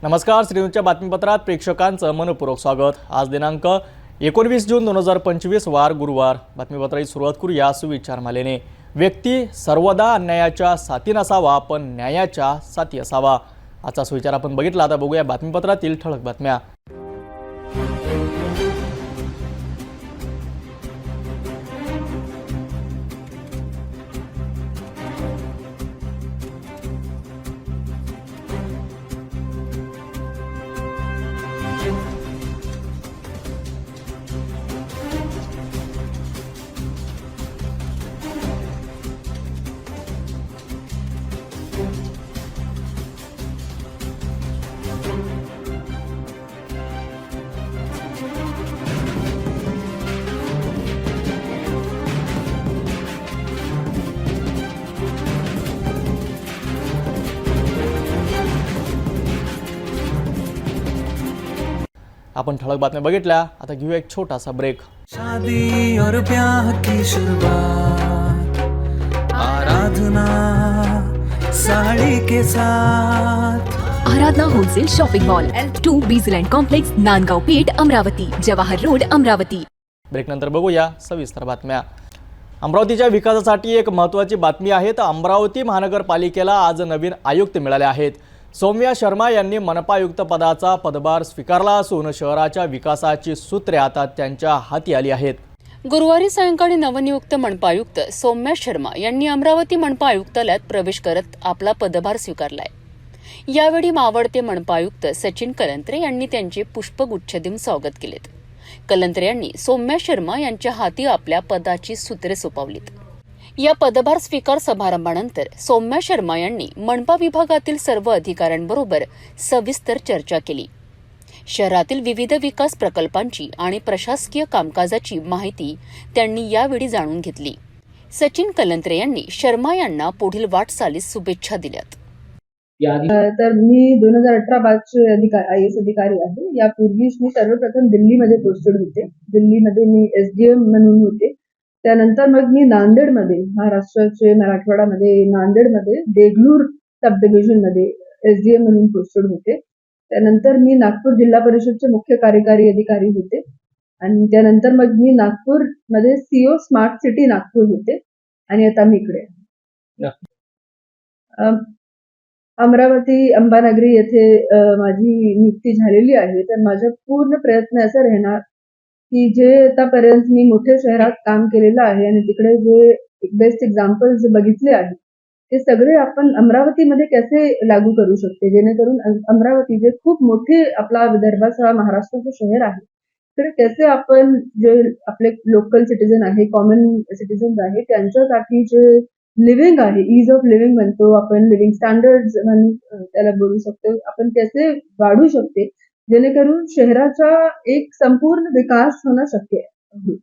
नमस्कार, श्रीनूच्या बातमीपत्रात प्रेक्षकांचं मनपूर्वक स्वागत। आज दिनांक 19 जून 2025 वार गुरुवार। बातमीपत्राची सुरुवात करूया सुविचारमालेने। व्यक्ती सर्वदा अन्यायाच्या साथी नसावा, पण न्यायाच्या साथी असावा। आजचा सुविचार आपण बघितला। आता बघूया बातमीपत्रातील ठळक बातम्या। आपण ठळक बातम्या बघितल्या। आता घेऊया एक छोटासा ब्रेक। शादी और ब्याह की शुरुआत आराधना साड़ी के साथ। Aradhana wholesale shopping mall L2 बीझलँड complex, Nandgaon Peth, Amravati, Jawahar road, Amravati. Break नंतर बघूया सविस्तर बातम्या। अमरावतीच्या विकासासाठी एक महत्त्वाची बातमी आहे। तर अमरावती महानगरपालिकेला आज नवीन आयुक्त मिळाले आहेत। सौम्या शर्मा यांनी मनपा आयुक्त पदाचा पदभार स्वीकारला असून शहराच्या विकासाची सूत्रे आता त्यांच्या हाती आली आहेत। गुरुवारी सायंकाळी नवनियुक्त मनपा आयुक्त सौम्या शर्मा यांनी अमरावती मनपा आयुक्तालयात प्रवेश करत आपला पदभार स्वीकारलाय। यावेळी मावळते मनपा आयुक्त सचिन कलंत्रे यांनी त्यांचे पुष्पगुच्छ देऊन स्वागत केलेत। कलंत्रे यांनी सौम्या शर्मा यांच्या हाती आपल्या पदाची सूत्रे सोपवलीत। या पदभार स्वीकार समारंभानंतर सौम्या शर्मा यांनी मनपा विभागातील सर्व अधिकाऱ्यांबरोबर सविस्तर चर्चा केली। शहरातील विविध विकास प्रकल्पांची आणि प्रशासकीय कामकाजाची माहिती त्यांनी यावेळी जाणून घेतली। सचिन कलंत्रे यांनी शर्मा यांना पुढील वाटचालीस शुभेच्छा दिल्यात। तर मी 2018 बॅचचे IAS अधिकारी आहे। यापूर्वी मी सर्वप्रथम दिल्लीमध्ये पोस्टेड होते। दिल्लीमध्ये मी SDM म्हणून होते। त्यानंतर मग मी नांदेडमध्ये, महाराष्ट्राचे मराठवाडामध्ये नांदेडमध्ये देगलूर सब डिव्हिजन मध्ये SDM म्हणून पोस्टेड होते। त्यानंतर मी नागपूर जिल्हा परिषदचे मुख्य कार्यकारी अधिकारी होते आणि त्यानंतर मग मी नागपूर मध्ये CO स्मार्ट सिटी नागपूर होते आणि आता मी इकडे अमरावती अंबानगरी येथे माझी नियुक्ती झालेली आहे। तर माझा पूर्ण प्रयत्न असा राहणार की जे आतापर्यंत मी मोठ्या शहरात काम केलेलं आहे आणि तिकडे जे बेस्ट एक्झाम्पल्स बघितले आहेत ते सगळे आपण अमरावतीमध्ये कसे लागू करू शकते, जेणेकरून अमरावती जे खूप मोठे आपला विदर्भाचा महाराष्ट्राचं शहर आहे तर कसे आपण जे आपले लोकल सिटीजन आहे, कॉमन सिटीजन आहे, त्यांच्यासाठी जे लिव्हिंग आहे, ईज ऑफ लिव्हिंग म्हणतो आपण, लिव्हिंग स्टँडर्ड्स म्हणून त्याला बोलू शकतो, आपण कसे वाढू शकते जेणेकरून शहराचा एक संपूर्ण विकास होणं शक्य आहे।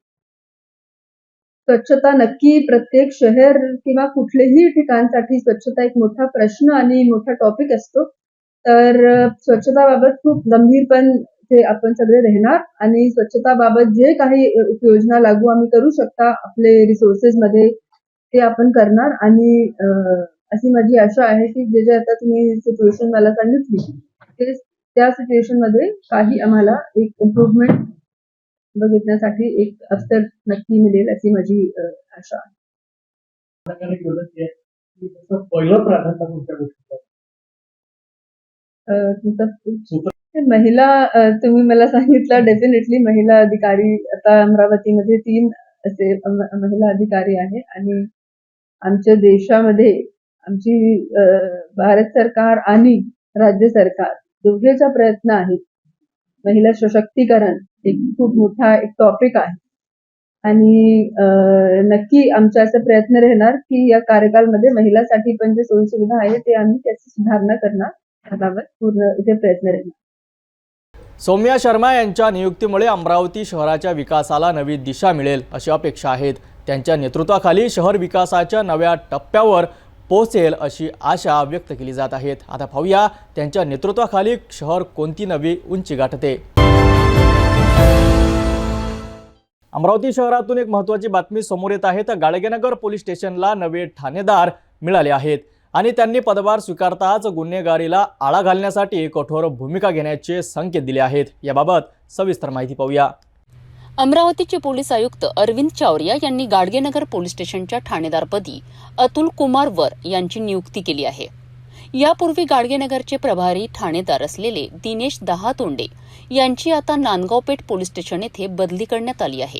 स्वच्छता नक्की प्रत्येक शहर किंवा कुठल्याही ठिकाणसाठी स्वच्छता एक मोठा प्रश्न आणि मोठा टॉपिक असतो। तर स्वच्छताबाबत खूप गंभीरपण ते आपण सगळे राहणार आणि स्वच्छताबाबत जे काही उपाययोजना लागू आम्ही करू शकता आपले रिसोर्सेस मध्ये ते आपण करणार आणि अशी माझी आशा आहे की जे जे आता तुम्ही सिच्युएशन मला सांगितली ते त्या सिच्युएशन मध्ये काही आम्हाला एक इम्प्रूव्हमेंट बघण्यासाठी एक अवसर नक्की मिळेल अशी माझी आशा आहे। महिला तुम्ही मला सांगितलं, डेफिनेटली महिला अधिकारी आता अमरावतीमध्ये 3 असे महिला अधिकारी आहे आणि आमच्या देशामध्ये आमची भारत सरकार आणि राज्य सरकार दोघेचा प्रयत्न आहे। महिला सशक्तीकरण एक खूप मोठा एक टॉपिक आहे आणि नक्की आमचा असा प्रयत्न राहणार की या कार्यकाळामध्ये महिलांसाठी पण जे सोयी सुविधा आहे ते आम्ही त्याची सुधारणा करणार, त्याबाबत पूर्ण इथे प्रयत्न राहणार। सौम्या शर्मा यांच्या नियुक्तीमुळे अमरावती शहराच्या विकासाला नवी दिशा मिळेल अशी अपेक्षा आहेत। त्यांच्या नेतृत्वाखाली शहर विकासाच्या नव्या टप्प्यावर पोहोचेल अशी आशा व्यक्त केली जात आहे। आता पाहूया त्यांच्या नेतृत्वाखाली शहर कोणती नवी उंची गाठते। अमरावती शहरातून एक महत्त्वाची बातमी समोर येत आहे। तर गाडगेनगर पोलीस स्टेशनला नवे ठाणेदार मिळाले आहेत। आणि त्यांनी पदभार स्वीकारताच गुन्हेगारीला आळा घालण्यासाठी कठोर भूमिका घेण्याचे संकेत दिले आहेत. याबाबत सविस्तर माहिती पाहूया. अमरावतीचे पोलीस आयुक्त अरविंद चावरिया यांनी गाडगेनगर पोलीस स्टेशनच्या ठाणेदारपदी अतुल कुमार वर यांची नियुक्ती केली आहे. यापूर्वी गाडगेनगरचे प्रभारी ठाणेदार असलेले दिनेश दहातोंडे यांची आता नांदगाव पेठ पोलीस स्टेशन येथे बदली करण्यात आली आहे.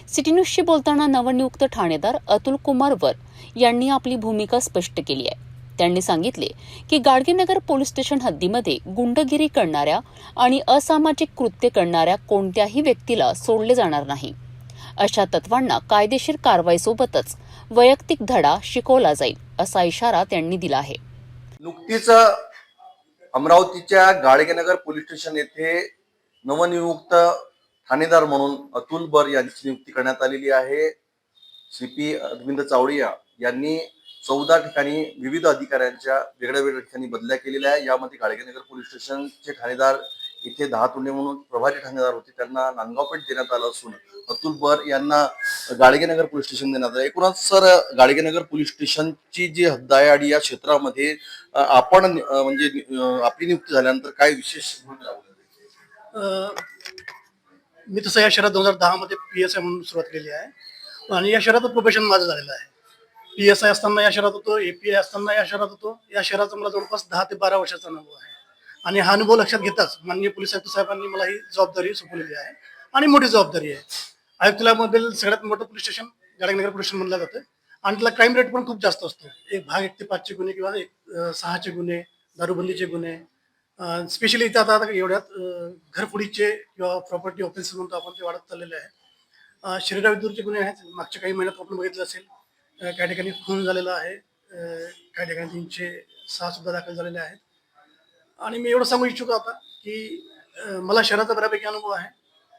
सिटी न्यूजशी बोलताना नवनियुक्त ठाणेदार अतुल कुमार वर यांनी आपली भूमिका स्पष्ट केली आहे. त्यांनी सांगितले की गाडगेनगर पोलीस स्टेशन हद्दीमध्ये गुंडगिरी करणाऱ्या आणि असामाजिक कृत्य करणाऱ्या कोणत्याही व्यक्तीला सोडले जाणार नाही. अशा तत्वांना कायदेशीर कारवाईसोबतच वैयक्तिक धडा शिकवला जाईल असा इशारा त्यांनी दिला आहे. नुकतीच अमरावतीच्या गाडगेनगर पोलीस स्टेशन येथे नवनियुक्त ठाणेदार म्हणून अतुल बर यांची नियुक्ती करण्यात आलेली आहे. CP अरविंद चावडिया यांनी 14 ठिकाणी विविध अधिकाऱ्यांच्या वेगळ्या वेगळ्या ठिकाणी बदल्या केलेल्या आहे. यामध्ये गाडगेनगर पोलीस स्टेशनचे ठाणेदार इथे दहातोंडे म्हणून प्रभारी ठाणेदार होते, त्यांना नांदगाव पेठ देण्यात आलं असून अतुल बर यांना गाडगेनगर पोलीस स्टेशन देण्यात आलं. एकूणच सर, गाडगेनगर पोलीस स्टेशनची जी हद्द आहे आणि या क्षेत्रामध्ये आपण म्हणजे आपली नियुक्ती झाल्यानंतर काय विशेष भूमिका राबवली? मी तसं या शहरात 2010 मध्ये PSI म्हणून सुरुवात केली आहे आणि या शहरात प्रोफेशन माझं झालेलं आहे. PSI असताना या शहरात होतो, API असताना या शहरात होतो. या शहराचा मला जवळपास 10 ते 12 वर्षाचा अनुभव आहे आणि हा अनुभव लक्षात घेताच माननीय पोलीस आयुक्त साहेबांनी मला ही जबाबदारी सोपवलेली आहे आणि मोठी जबाबदारी आहे. आयुक्तालयामधील सगळ्यात मोठं police station Gadgenagar police station म्हणलं जातं आणि त्याला क्राईम रेट पण खूप जास्त असतो. एक भाग 1 ते 5चे गुन्हे किंवा 6चे गुन्हे, दारूबंदीचे गुन्हे, स्पेशली इथं आता एवढ्यात घरफोडीचे किंवा प्रॉपर्टी ऑफेन्सेस म्हणतो आपण, ते वाढत चाललेले आहे. शरीराविरुद्धचे गुन्हे आहेत. मागच्या काही महिन्यात आपण बघितलं असेल, काही ठिकाणी खून झालेला आहे, काही ठिकाणी 306 सुद्धा दाखल झालेले आहेत. आणि मी एवढं सांगू इच्छितो आता की मला शहराचा बऱ्यापैकी अनुभव आहे.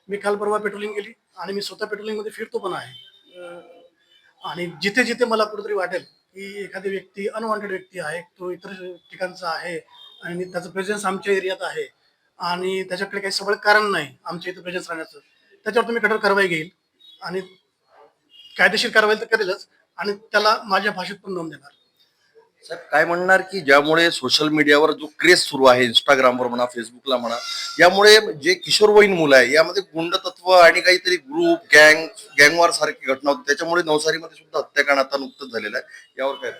मी काल परवा पेट्रोलिंग केली आणि मी स्वतः पेट्रोलिंगमध्ये फिरतो पण आहे. आणि जिथे जिथे मला कुठेतरी वाटेल की एखादी व्यक्ती अनवॉन्टेड व्यक्ती आहे, तो इतर ठिकाणचा आहे आणि त्याचं प्रेझेन्स आमच्या एरियात आहे आणि त्याच्याकडे काही सबळ कारण नाही आमच्या इथं प्रेझेन्स राहण्याचं, त्याच्यावर तुम्ही कठोर कारवाई घेईल आणि कायदेशीर कारवाई तर करेलच आणि त्याला माझ्या भाषेत पण नोंद देणार. साहेब, काय म्हणणार की ज्यामुळे सोशल मीडियावर जो क्रेज सुरू आहे, इंस्टाग्रामवर म्हणा, फेसबुकला म्हणा, यामुळे जे किशोरवयीन मुलं आहे यामध्ये गुंडतत्व आणि काहीतरी ग्रुप गँगवॉर सारखी घटना होती, त्याच्यामुळे नवसारीमध्ये सुद्धा हत्याकांड आता नुकतंच झालेलं आहे. यावर काय?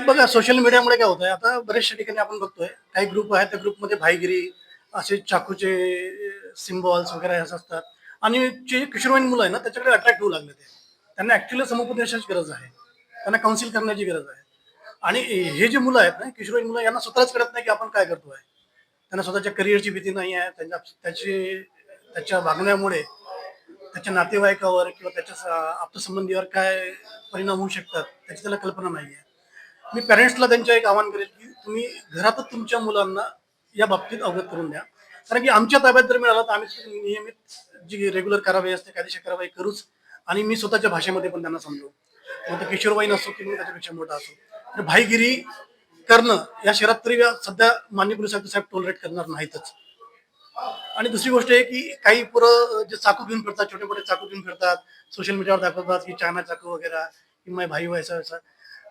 बघा, सोशल मीडियामुळे काय होतंय, आता बऱ्याचशा ठिकाणी आपण बघतोय काही ग्रुप आहेत, त्या ग्रुपमध्ये भाईगिरी, असे चाकूचे सिम्बॉल्स वगैरे असं असतात आणि जे किशोरवयीन मुलं आहे ना त्याच्याकडे अट्रॅक्ट होऊ लागले. त्यांना ऍक्च्युअली समुपदेशाची गरज आहे, त्यांना काउन्सिल करण्याची गरज आहे. आणि हे जे मुलं आहेत ना, किशोरवयीन मुलं, यांना स्वतःच कळत नाही की आपण काय करतोय. त्यांना स्वतःच्या करिअरची भीती नाही आहे. त्याच्या वागण्यामुळे त्याच्या नातेवाईकावर किंवा त्याच्या आप्तसंबंधीवर काय परिणाम होऊ शकतात त्याची त्याला कल्पना नाही आहे. मी पॅरेंट्सला त्यांच्या एक आवाहन करेल की तुम्ही घरातच तुमच्या मुलांना या बाबतीत अवगत करून द्या, कारण की आमच्या ताब्यात जर मिळाला तर आम्ही नियमित जी रेग्युलर कारवाई असते, कायदेशीर कारवाई करूच आणि मी स्वतःच्या भाषेमध्ये पण त्यांना समजू. मग ते किशोरवयीन असो किंवा त्याच्यापेक्षा मोठा असो. भाईगिरी करणं या शहरात तरी सध्या माननीय पोलीस आयुक्त साहेब टॉलरेट करणार नाहीतच. आणि दुसरी गोष्ट आहे की काही पुरं जे चाकू घेऊन फिरतात, छोटे मोठे चाकू घेऊन फिरतात, सोशल मीडियावर दाखवतात की चायना चाकू वगैरे की माझा भाई व्हायचा व्हायचा,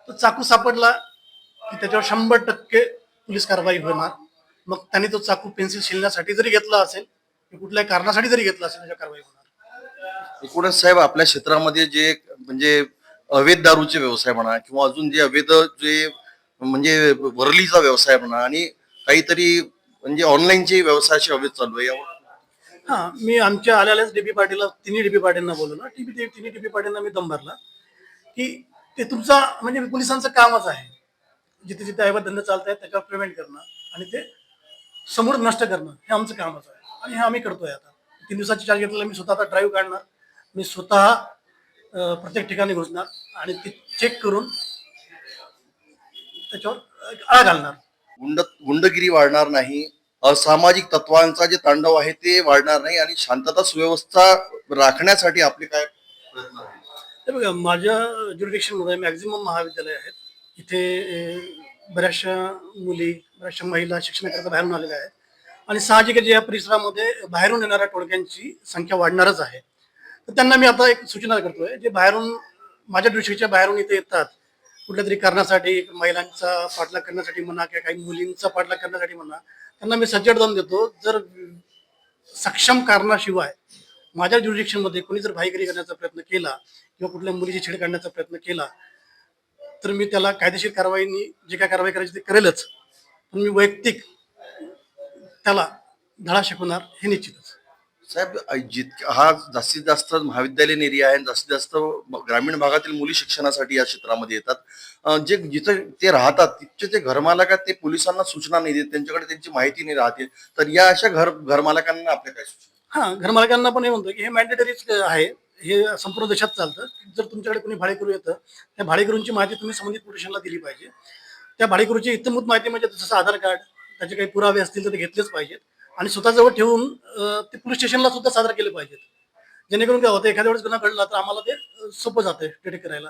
तो चाकू सापडला की त्याच्यावर 100% पोलीस कारवाई होणार. मग त्यांनी तो चाकू पेन्सिल शिलण्यासाठी जरी घेतला असेल, कुठल्याही कारणासाठी जरी घेतला असेल, त्याच्या कारवाई होणार. एकूणच साहेब, आपल्या क्षेत्रामध्ये जे म्हणजे अवैध दारूचे व्यवसाय म्हणा किंवा अजून जे अवैध जे म्हणजे वरलीचा व्यवसाय म्हणा आणि काहीतरी म्हणजे ऑनलाईनचे व्यवसायाचे अवैध चालू आहे, यावर मी आमच्या आल्याच DP पाटीलला, तिन्ही DP पाटीलना बोलवलं. तिन्ही DP पाटीलना मी दम भरला की ते तुमचा म्हणजे पोलिसांचं कामच आहे, जिथे जिथे अवैध धंदे चालत आहेत त्याच्यावर प्रिव्हेंट करणं आणि ते समोर नष्ट करणं हे आमचं कामच आहे आणि हे आम्ही करतोय. आता 3 दिवसाची चार्ज घेतलेला मी स्वतः आता ड्राईव्ह काढणार, मी स्वतः प्रत्येक ठिकाणी घुसणार आणि ते चेक करून त्याच्यावर आळा घालणार. गुंडगिरी वाढणार नाही, असामाजिक तत्वांचा जे तांडव आहे ते वाढणार नाही आणि शांतता सुव्यवस्था राखण्यासाठी आपले काय प्रयत्न आहेत? हे बघा, माझ्या ज्युरिडिक्शनमध्ये मॅक्झिमम महाविद्यालय आहेत. इथे बऱ्याचशा मुली, बऱ्याचशा महिला शिक्षणाकरता बाहेरून आलेल्या आहेत आणि साहजिकच या परिसरामध्ये बाहेरून येणाऱ्या टोळक्यांची संख्या वाढणारच आहे. तर त्यांना मी आता एक सूचना करतोय, जे बाहेरून माझ्या दृष्टीच्या बाहेरून इथे येतात कुठल्या तरी कारणासाठी महिलांचा पाठलाग करण्यासाठी म्हणा किंवा काही मुलींचा पाठलाग करण्यासाठी म्हणा, त्यांना मी सज्जड दम देतो. जर सक्षम कारणाशिवाय माझ्या ज्युरिडिक्शनमध्ये कोणी जर भाईगिरी करण्याचा प्रयत्न केला किंवा कुठल्या मुलीची छेड काढण्याचा प्रयत्न केला तर मी त्याला कायदेशीर कारवाईनी जे काय कारवाई करायची ते करेलच, पण मी वैयक्तिक त्याला धडा शिकवणार हे निश्चितच. साहेब, हा जास्तीत जास्त महाविद्यालयीन एरिया आहे आणि जास्तीत जास्त ग्रामीण भागातील मुली शिक्षणासाठी या क्षेत्रामध्ये येतात. जे जिथं ते राहतात तिथचे जे घरमालक आहेत ते पोलिसांना सूचना नाही देत, त्यांच्याकडे त्यांची माहिती नाही राहते. तर या अशा घरमालकांना आपल्या काय सूचना? हा, घरमालकांना पण हे म्हणतो की हे मॅन्डेटरीच आहे, हे संपूर्ण देशात चालतं. जर तुमच्याकडे कोणी भाडेकरू येतं, त्या भाडेकरूंची माहिती तुम्ही संबंधित पोलीस स्टेशनला दिली पाहिजे. त्या भाडेकरूची इत्तमूत माहिती म्हणजे जसं आधार कार्ड, त्याचे काही पुरावे असतील तर ते घेतलेच पाहिजेत आणि स्वतःजवळ ठेवून ते पोलीस स्टेशनला सुद्धा सादर केले पाहिजेत. जेणेकरून काय होतं, एखाद्या वेळेस गुन्हा घडला तर आम्हाला ते सोपं जातं डिटेक्ट करायला.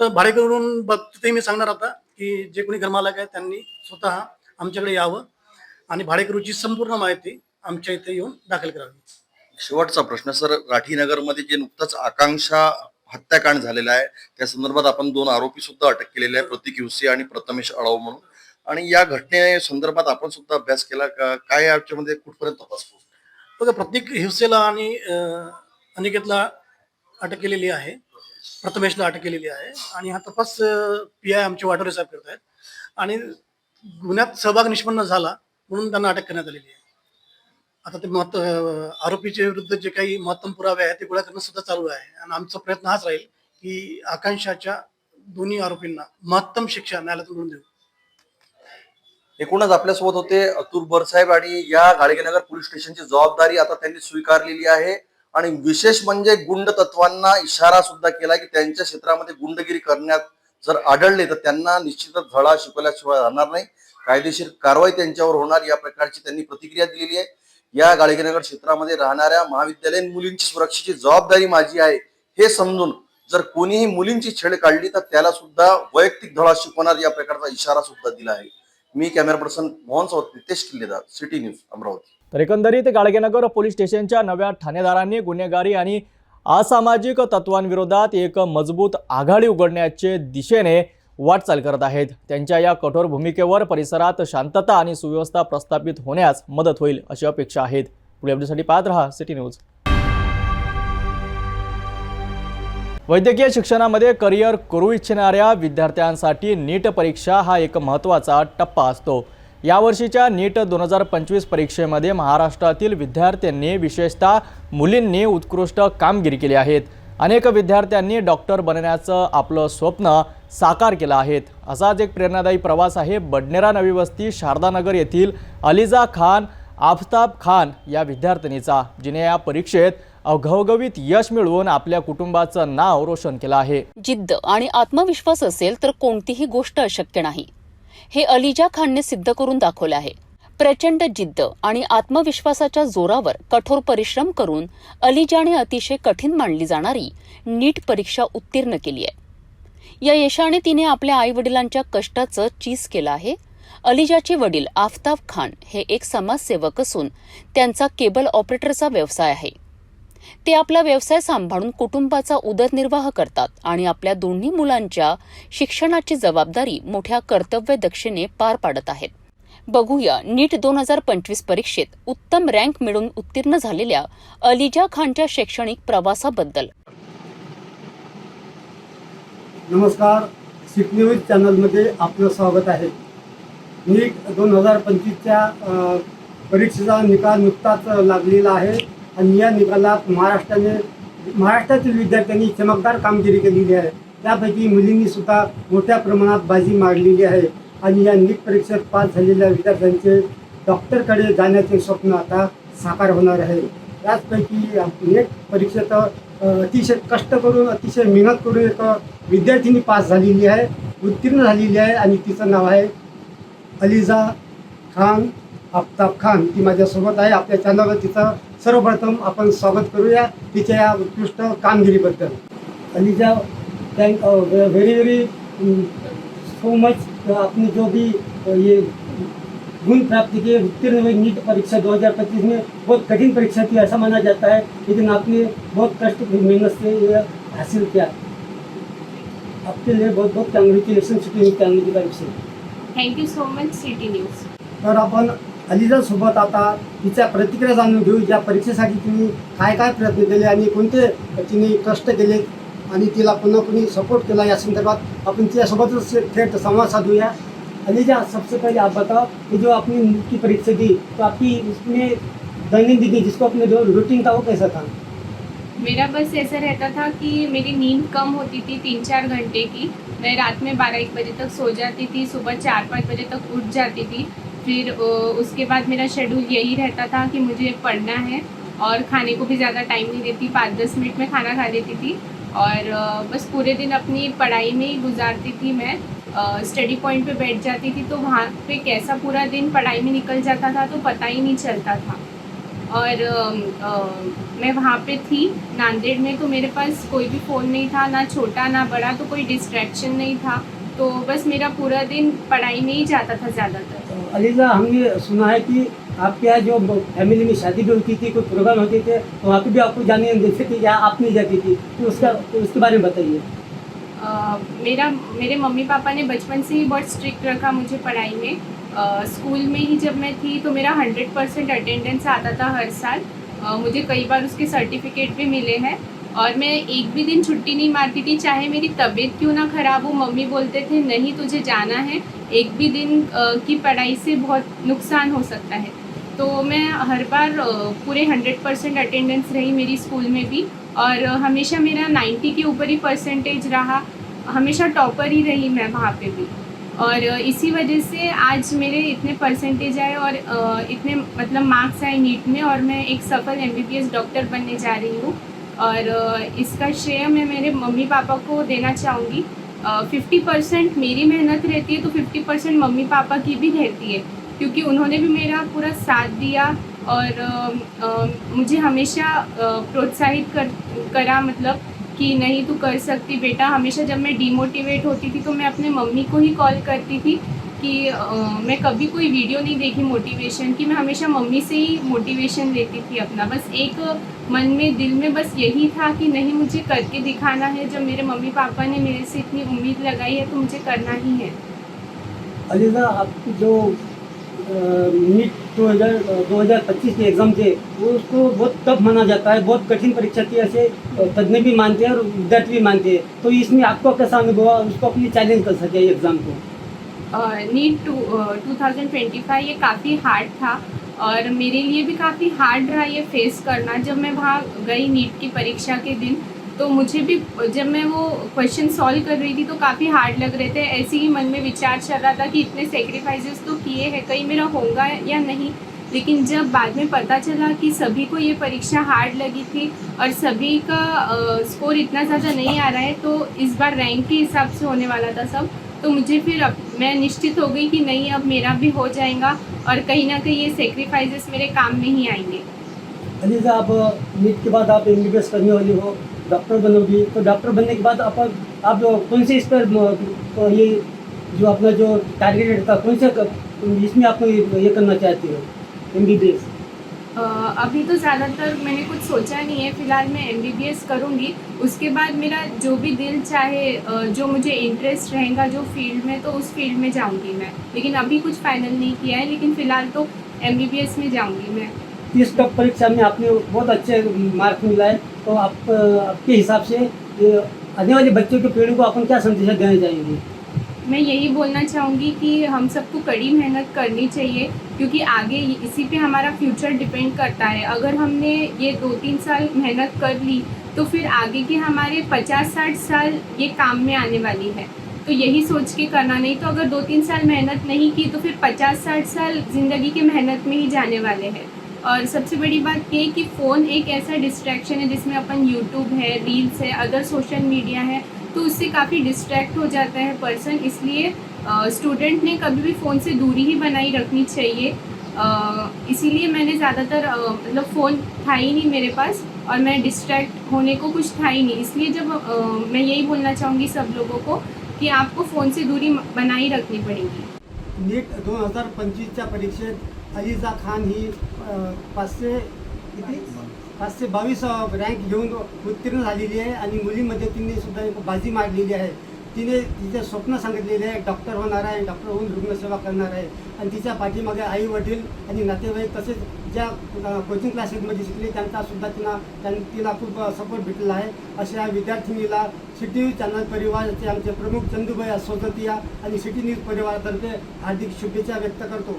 तर भाडेकरून तिथे मी सांगणार आता की जे कोणी घरमालक आहे त्यांनी स्वतः आमच्याकडे यावं आणि भाडेकरूची संपूर्ण माहिती आमच्या इथे येऊन दाखल करावी. शेवटचा प्रश्न सर, राठीनगरमध्ये जे नुकताच आकांक्षा हत्याकांड झालेला आहे त्या संदर्भात आपण 2 आरोपी सुद्धा अटक केलेले आहे, प्रतीक हिवसे आणि प्रथमेश अळाव म्हणून. आणि या घटने संदर्भात आपण सुद्धा अभ्यास केला का? काय याच्यामध्ये कुठपर्यंत तपास पोहोचला? बघा, प्रत्येक हिवसेला आणि अनिकेतला अटक केलेली आहे, प्रथमेशला अटक केलेली आहे आणि हा तपास PI आमचे वाटोरे साहेब करत आहेत आणि गुन्ह्यात सहभाग निष्पन्न झाला म्हणून त्यांना अटक करण्यात आलेली आहे. आता ते आरोपीच्या विरुद्ध जे काही महत्तम पुरावे आहेत ते गोळा करणं सुद्धा चालू आहे आणि आमचा प्रयत्न हाच राहील की आकांक्षाच्या दोन्ही आरोपींना महत्तम शिक्षा न्यायालयातून मिळवून देऊ. एकूणच आपल्यासोबत होते अतुल बरसाहेब आणि या गाडगेनगर पोलीस स्टेशनची जबाबदारी आता त्यांनी स्वीकारलेली आहे. आणि विशेष म्हणजे गुंड तत्वांना इशारा सुद्धा केला की त्यांच्या क्षेत्रामध्ये गुंडगिरी करण्यात जर आढळले तर त्यांना निश्चितच धडा शिकवल्याशिवाय राहणार नाही, कायदेशीर कारवाई त्यांच्यावर होणार, या प्रकारची त्यांनी प्रतिक्रिया दिलेली आहे. या गाडगेनगर क्षेत्रामध्ये राहणाऱ्या महाविद्यालयीन मुलींची सुरक्षेची जबाबदारी माझी आहे हे समजून जर कोणीही मुलींची छेड काढली तर त्याला सुद्धा वैयक्तिक धडा शिकवणार, या प्रकारचा इशारा सुद्धा दिला आहे. मी कॅमेरा पर्सन मोहन सावंत, नितेश किल्लेदार, सिटी न्यूज, अमरावती. तर एकंदरीत गाडगेनगर पोलीस स्टेशनच्या नव्या ठाणेदारांनी गुन्हेगारी आणि असामाजिक तत्वांविरोधात एक मजबूत आघाडी उघडण्याचे दिशेने वाटचाल करत आहेत. त्यांच्या या कठोर भूमिकेवर परिसरात शांतता आणि सुव्यवस्था प्रस्थापित होण्यास मदत होईल अशी अपेक्षा आहेत. पुढे अपडेटसाठी पाहत रहा सिटी न्यूज. वैद्यकीय शिक्षणामध्ये करिअर करू इच्छिणाऱ्या विद्यार्थ्यांसाठी नीट परीक्षा हा एक महत्त्वाचा टप्पा असतो. यावर्षीच्या नीट 2025 परीक्षेमध्ये महाराष्ट्रातील विद्यार्थ्यांनी, विशेषतः मुलींनी उत्कृष्ट कामगिरी केली आहेत. अनेक विद्यार्थ्यांनी डॉक्टर बनण्याचं आपलं स्वप्न साकार केलं आहे. असाच एक प्रेरणादायी प्रवास आहे बडनेरा नवी वस्ती शारदानगर येथील अलिजा खान आफताब खान या विद्यार्थिनीचा, जिने या परीक्षेत घवघवीत यश मिळवून आपल्या कुटुंबाचं नाव रोशन केलं आहे. जिद्द आणि आत्मविश्वास असेल तर कोणतीही गोष्ट अशक्य नाही, हे अलिजा खानने सिद्ध करून दाखवले आहे. प्रचंड जिद्द आणि आत्मविश्वासाच्या जोरावर कठोर परिश्रम करून अलिजाने अतिशय कठीण मानली जाणारी नीट परीक्षा उत्तीर्ण केली आहे. या यशाने तिने आपल्या आई वडिलांच्या कष्टाचं चीज केलं आहे. अलिजाचे वडील आफताब खान हे एक समाजसेवक असून त्यांचा केबल ऑपरेटरचा व्यवसाय आहे. ते आपला व्यवसाय सांभाळून कुटुंबाचा उदरनिर्वाह करतात आणि आपल्या दोन्ही मुलांच्या शिक्षणाची जबाबदारी मोठ्या कर्तव्यदक्षतेने पार पाडत आहेत. बघूया नीट 2025 परीक्षेत उत्तम रँक मिळवून उत्तीर्ण झालेल्या अलिजा खानच्या शैक्षणिक प्रवासाबद्दल. नमस्कार, सिटी न्यूज चॅनलमध्ये आपलं स्वागत आहे. नीट 2025च्या परीक्षेचा निकाल नुकताच लागलेला आहे आणि या निकालात महाराष्ट्रातील विद्यार्थ्यांनी चमकदार कामगिरी केलेली आहे. त्यापैकी मुलींनी सुद्धा मोठ्या प्रमाणात बाजी मारलेली आहे आणि या नीट परीक्षेत पास झालेल्या विद्यार्थ्यांचे डॉक्टरकडे जाण्याचे स्वप्न आता साकार होणार आहे. याचपैकी नीट परीक्षेत अतिशय कष्ट करून, अतिशय मेहनत करून एक विद्यार्थिनी पास झालेली आहे, उत्तीर्ण झालेली आहे आणि तिचं नाव आहे अलिजा खान आफताब खान. ती माझ्यासोबत आहे. आपल्या चॅनलवर तिचं सर्वप्रथम आपण स्वागत करूया तिच्या या उत्कृष्ट कामगिरीबद्दल. Aliza, thank very so much. आपने जो भी ये गुण प्राप्त किए, उत्तीर्ण हुए नीट परीक्षा 2025 में बहुत कठिन परीक्षा थी ऐसा माना जाता है, लेकिन आपने बहुत कष्ट मेहनत से ये हासिल किया. आपके लिए बहुत बहुत कॉन्ग्रॅच्युलेशन सिटी न्यूज चॅनल की तरफ से. Thank you so much city news. तर आपण अलिजा सोबत आता तिच्या प्रतिक्रिया जाणून घेऊ. या परीक्षेसाठी तुम्ही काय काय प्रयत्न केले आणि कोणते तिने कष्ट केले आणि तिला पुन्हा कोणी सपोर्ट केला या संदर्भात आपण तिच्यासोबतच थेट संवाद साधूया. अलिजा, सबसे पहले आप बताओ कि जो आपने नीट की परीक्षा दी तो आपकी इसमें दैनिक जिसको अपने जो रूटीन था वो कैसा था? मेरा बस ऐसा रहता था कि मेरी नींद कम होती थी 3-4 घंटे की. मैं रात में 12-1 बजे तक सो जाती थी, सुबह 4-5 बजे तक उठ जाती थी. फिर उसके बाद मेरा शेड्यूल यही रहता था कि मुझे पढ़ना है और खाने को भी ज़्यादा टाइम नहीं देती. 5-10 मिनट में खाना खा लेती थी और बस पूरे दिन अपनी पढ़ाई में ही गुजारती थी. मैं स्टडी पॉइंट पे बैठ जाती थी तो वहाँ पे कैसा पूरा दिन पढ़ाई में निकल जाता था तो पता ही नहीं चलता था. और मैं वहाँ पे थी नांदेड़ में, तो मेरे पास कोई भी फ़ोन नहीं था, ना छोटा ना बड़ा, तो कोई डिस्ट्रैक्शन नहीं था. तो बस मेरा पूरा दिन पढ़ाई में ही जाता था ज़्यादातर. अलीजा, हमने सुना है कि आपके यहाँ जो फैमिली में शादी भी होती थी, कोई प्रोग्राम होते थे तो वहाँ पे भी आपको जाने देते थे या आप नहीं जाती थी, तो उसके बारे में बताइए. मेरे मम्मी पापा ने बचपन से ही बहुत स्ट्रिक्ट रखा मुझे पढ़ाई में. स्कूल में ही जब मैं थी तो मेरा 100% अटेंडेंस आता था हर साल. मुझे कई बार उसके सर्टिफिकेट भी मिले हैं और मैं एक भी दिन छुट्टी नहीं मारती थी, चाहे मेरी तबीयत क्यों ना ख़राब हो. मम्मी बोलते थे नहीं तुझे जाना है, एक भी दिन की पढ़ाई से बहुत नुकसान हो सकता है. तो मैं हर बार पूरे 100% अटेंडेंस रही मेरी स्कूल में भी और हमेशा मेरा 90 के ऊपर ही परसेंटेज रहा. हमेशा टॉपर ही रही मैं वहाँ पे भी और इसी वजह से आज मेरे इतने परसेंटेज आए और इतने मतलब मार्क्स आए नीट में और मैं एक सफल MBBS डॉक्टर बनने जा रही हूँ. और इसका श्रेय मैं मेरे मम्मी पापा को देना चाहूँगी. 50% मेरी मेहनत रहती है तो 50% मम्मी पापा की भी रहती है, क्योंकि उन्होंने भी मेरा पूरा साथ दिया और मुझे हमेशा प्रोत्साहित करा, मतलब कि नहीं तू कर सकती बेटा. हमेशा जब मैं डिमोटिवेट होती थी तो मैं अपने मम्मी को ही कॉल करती थी कि मैं कभी कोई वीडियो नहीं देखी मोटिवेशन की, मैं हमेशा मम्मी से ही मोटिवेशन लेती थी अपना. बस एक मन में दिल में बस यही था कि नहीं मुझे करके दिखाना है. जब मेरे मम्मी पापा ने मेरे से इतनी उम्मीद लगाई है तो मुझे करना ही है. अलीजा, आपकी जो नीट 2025 के एग्ज़ाम थे वो उसको बहुत टफ माना जाता है, बहुत कठिन परीक्षा थी ऐसे तज्ञ भी मानते हैं और विद्यार्थी भी मानते हैं. तो इसमें आपको कैसा अनुभव हुआ, उसको अपनी चैलेंज कर सके एग्ज़ाम को? नीट 2025 ये काफ़ी हार्ड था और मेरे लिए भी काफ़ी हार्ड रहा ये फेस करना. जब मैं वहाँ गई नीट की परीक्षा के दिन तो मुझे भी जब मैं वो क्वेश्चन सॉल्व कर रही थी तो काफ़ी हार्ड लग रहे थे. ऐसे ही मन में विचार चल रहा था कि इतने सेक्रीफाइसेस तो किए हैं, कहीं मेरा होगा या नहीं. लेकिन जब बाद में पता चला कि सभी को ये परीक्षा हार्ड लगी थी और सभी का स्कोर इतना ज़्यादा नहीं आ रहा है, तो इस बार रैंक के हिसाब से होने वाला था सब, तो मुझे फिर मैं निश्चित हो गई कि नहीं अब मेरा भी हो जाएगा और कहीं ना कहीं ये सेक्रीफाइसेस मेरे काम में ही आएंगे. अलीजा, आप नीट के बाद आप MBBS करने वाली हो, डॉक्टर बनोगी, तो डॉक्टर बनने के बाद आप कौन से इस पर ये जो अपना जो टारगेट रहता कौन से इसमें आप ये करना चाहती हो MBBS? अभी तो ज़्यादातर मैंने कुछ सोचा नहीं है. फ़िलहाल मैं MBBS करूँगी, उसके बाद मेरा जो भी दिल चाहे जो मुझे इंटरेस्ट रहेगा जो फील्ड में, तो उस फील्ड में जाऊँगी मैं. लेकिन अभी कुछ फाइनल नहीं किया है, लेकिन फ़िलहाल तो MBBS में जाऊँगी मैं. इस टॉप परीक्षा में आपने बहुत अच्छे मार्क्स मिला है, तो आपके हिसाब से आने वाले बच्चों के पीढ़ी को अपन क्या संदेश देना चाहेंगे? मैं यही बोलना चाहूँगी कि हम सबको कड़ी मेहनत करनी चाहिए, क्योंकि आगे इसी पे हमारा फ्यूचर डिपेंड करता है. अगर हमने ये 2-3 साल मेहनत कर ली तो फिर आगे के हमारे 50-60 साल ये काम में आने वाली है. तो यही सोच के करना, नहीं तो अगर 2-3 साल मेहनत नहीं की तो फिर 50-60 साल ज़िंदगी के मेहनत में ही जाने वाले हैं. और सबसे बड़ी बात ये कि फ़ोन एक ऐसा डिस्ट्रैक्शन है जिसमें अपन यूट्यूब है, रील्स है, अदर सोशल मीडिया है, तो उससे काफ़ी डिस्ट्रैक्ट हो जाता है पर्सन. इसलिए स्टूडेंट ने कभी भी फ़ोन से दूरी ही बनाई रखनी चाहिए. इसीलिए मैंने ज़्यादातर मतलब फ़ोन था ही नहीं मेरे पास और मैं डिस्ट्रैक्ट होने को कुछ था ही नहीं. इसलिए जब मैं यही बोलना चाहूँगी सब लोगों को कि आपको फ़ोन से दूरी बनाई रखनी पड़ेगी. नीट 2025च्या परीक्षेत अलीजा खान ही 522 रँक घेऊन उत्तीर्ण झालेली आहे आणि मुलींमध्ये तिने सुद्धा एक बाजी मारलेली आहे. तिने तिचे स्वप्न सांगितलेले आहे, डॉक्टर होणार आहे, डॉक्टर होऊन रुग्णसेवा करणार आहे. आणि तिच्या पाठीमागे आई वडील आणि नातेवाईक तसेच ज्या कोचिंग क्लासेसमध्ये शिकले त्यांचासुद्धा तिला खूप सपोर्ट भेटलेला आहे. अशा या विद्यार्थिनीला सिटी न्यूज चॅनल परिवाराचे आमचे प्रमुख चंदूभाई सोजतिया आणि सिटी न्यूज परिवारातर्फे हार्दिक शुभेच्छा व्यक्त करतो.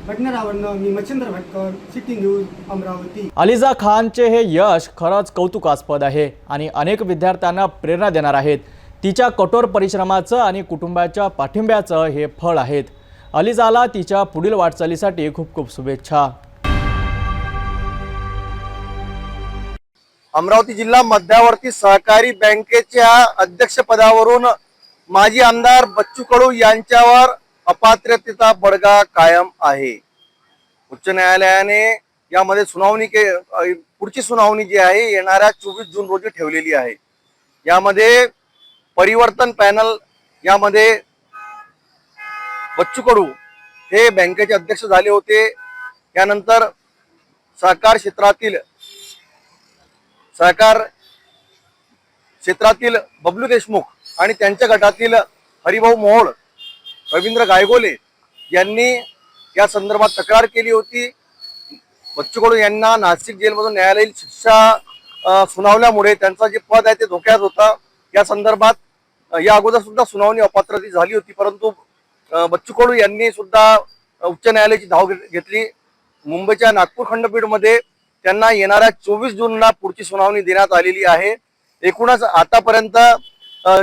भटनेरावरनं मी मच्छिंद्र भटकर, सिटी न्यूज अमरावती. अलिजा खानचे हे यश खरंच कौतुकास्पद आहे आणि अनेक विद्यार्थ्यांना प्रेरणा देणार आहेत. तिच्या कठोर परिश्रमाचं आणि कुटुंबाच्या पाठिंब्याचं हे फळ आहेत. अलिजाला तिच्या पुढील वाटचालीसाठी खूप खूप शुभेच्छा. अमरावती जिल्हा मध्यवर्ती सहकारी बँकेच्या अध्यक्षपदावरून माजी आमदार बच्चू कडू यांच्यावर अपात्रतेचा बडगा कायम आहे. उच्च न्यायालयाने यामध्ये पुढची सुनावणी जी आहे येणाऱ्या 24 जून रोजी ठेवलेली आहे. यामध्ये परिवर्तन पॅनल यामध्ये बच्चू कडू हे बँकेचे अध्यक्ष झाले होते. यानंतर सहकार क्षेत्रातील बबलू देशमुख आणि त्यांच्या गटातील हरिभाऊ मोहोळ, रवींद्र गायगोले यांनी या संदर्भात तक्रार केली होती. बच्चू कडू यांना नाशिक जेलमधून न्यायालयीन शिक्षा सुनावल्यामुळे त्यांचा जे पद आहे ते धोक्यात होता. या संदर्भात या अगोदर सुद्धा सुनावणी अपात्रता झाली होती, परंतु बच्चू कडू यांनी सुद्धा उच्च न्यायालयाची धाव घेतली. मुंबईच्या नागपूर खंडपीठमध्ये त्यांना येणाऱ्या 24 जूनला पुढची सुनावणी देण्यात आलेली आहे. एकूणच आतापर्यंत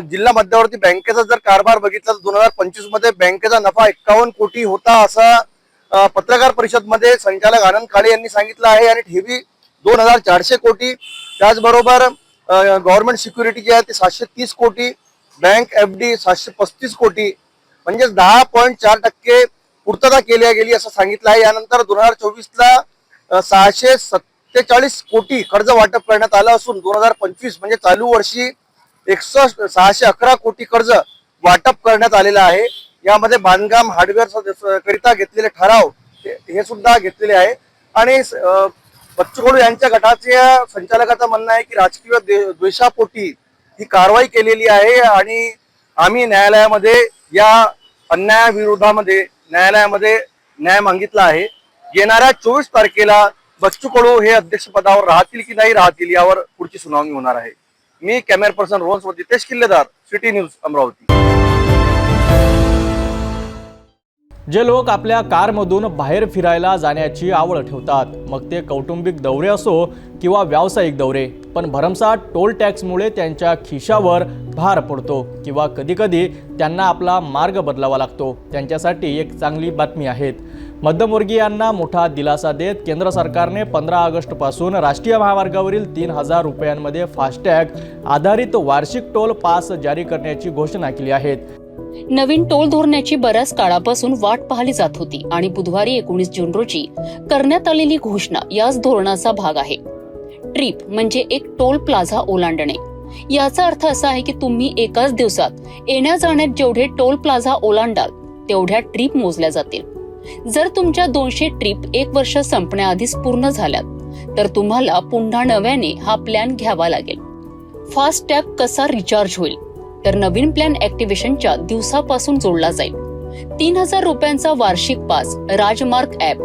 जिल्हा मध्यवर्ती बँकेचा जर कारभार बघितला तर 2025 मध्ये बँकेचा नफा 51 कोटी होता असा पत्रकार परिषदमध्ये संचालक आनंद काळे यांनी सांगितलं आहे आणि ठेवी 2400 कोटी. त्याचबरोबर गव्हर्नमेंट सिक्युरिटी जे आहे ते 730 कोटी, बँक FD 735 कोटी, म्हणजे 10.4% पूर्तता केली गेली असं सांगितलं आहे. यानंतर 2024ला 647 कोटी कर्ज वाटप करण्यात आलं असून 2025 म्हणजे चालू वर्षी 611 कोटी कर्ज वाटप करण्यात आलेलं आहे. यामध्ये बांधकाम हार्डवेअर करिता घेतलेले ठराव हे सुद्धा घेतलेले आहे. आणि बच्चू कडू यांच्या गटाच्या संचालकाचं म्हणणं आहे की राजकीय द्वेषापोटी ही कारवाई केलेली आहे आणि आम्ही न्यायालयामध्ये या अन्यायाविरोधामध्ये न्यायालयामध्ये न्याय मागितला आहे. येणाऱ्या 24 तारखेला बच्चू कडू हे अध्यक्षपदावर राहतील की नाही राहतील यावर पुढची सुनावणी होणार आहे. मी कॅमेरा पर्सन रोहन सोबत नितेश किल्लेदार, सिटी न्यूज अमरावती. जे लोक आपल्या कारमधून बाहेर फिरायला जाण्याची आवड ठेवतात, मग ते कौटुंबिक दौरे असो किंवा व्यावसायिक दौरे, पण भरमसाठ टोल टॅक्समुळे त्यांच्या खिशावर भार पडतो किंवा कधीकधी त्यांना आपला मार्ग बदलावा लागतो. त्यांच्यासाठी एक चांगली बातमी आहे. मध्यमवर्गीयांना मोठा दिलासा देत केंद्र सरकारने 15 ऑगस्टपासून राष्ट्रीय महामार्गावरील 3000 रुपयांमध्ये फास्टॅग आधारित वार्षिक टोल पास जारी करण्याची घोषणा केली आहे. नवीन टोल धोरणाची बऱ्याच काळापासून वाट पाहिली जात होती आणि बुधवारी 19 जून रोजी करण्यात आलेली घोषणा याच धोरणाचा भाग आहे. ट्रिप म्हणजे एक टोल प्लाझा ओलांडणे. याचा अर्थ असा आहे की तुम्ही एकाच दिवसात येण्या जाण्यात जेवढे टोल प्लाझा ओलांडाल तेवढ्या ट्रिप मोजल्या जातील. जर तुमच्या 200 ट्रिप 1 वर्ष संपण्याआधीच पूर्ण झाल्यात तर तुम्हाला पुन्हा नव्याने हा प्लॅन घ्यावा लागेल. फास्टॅग कसा रिचार्ज होईल तर नवीन प्लॅन ऍक्टिव्हेशनच्या दिवसापासून जोडला जाईल. 3000 रुपयांचा वार्षिक पास राजमार्ग ऍप,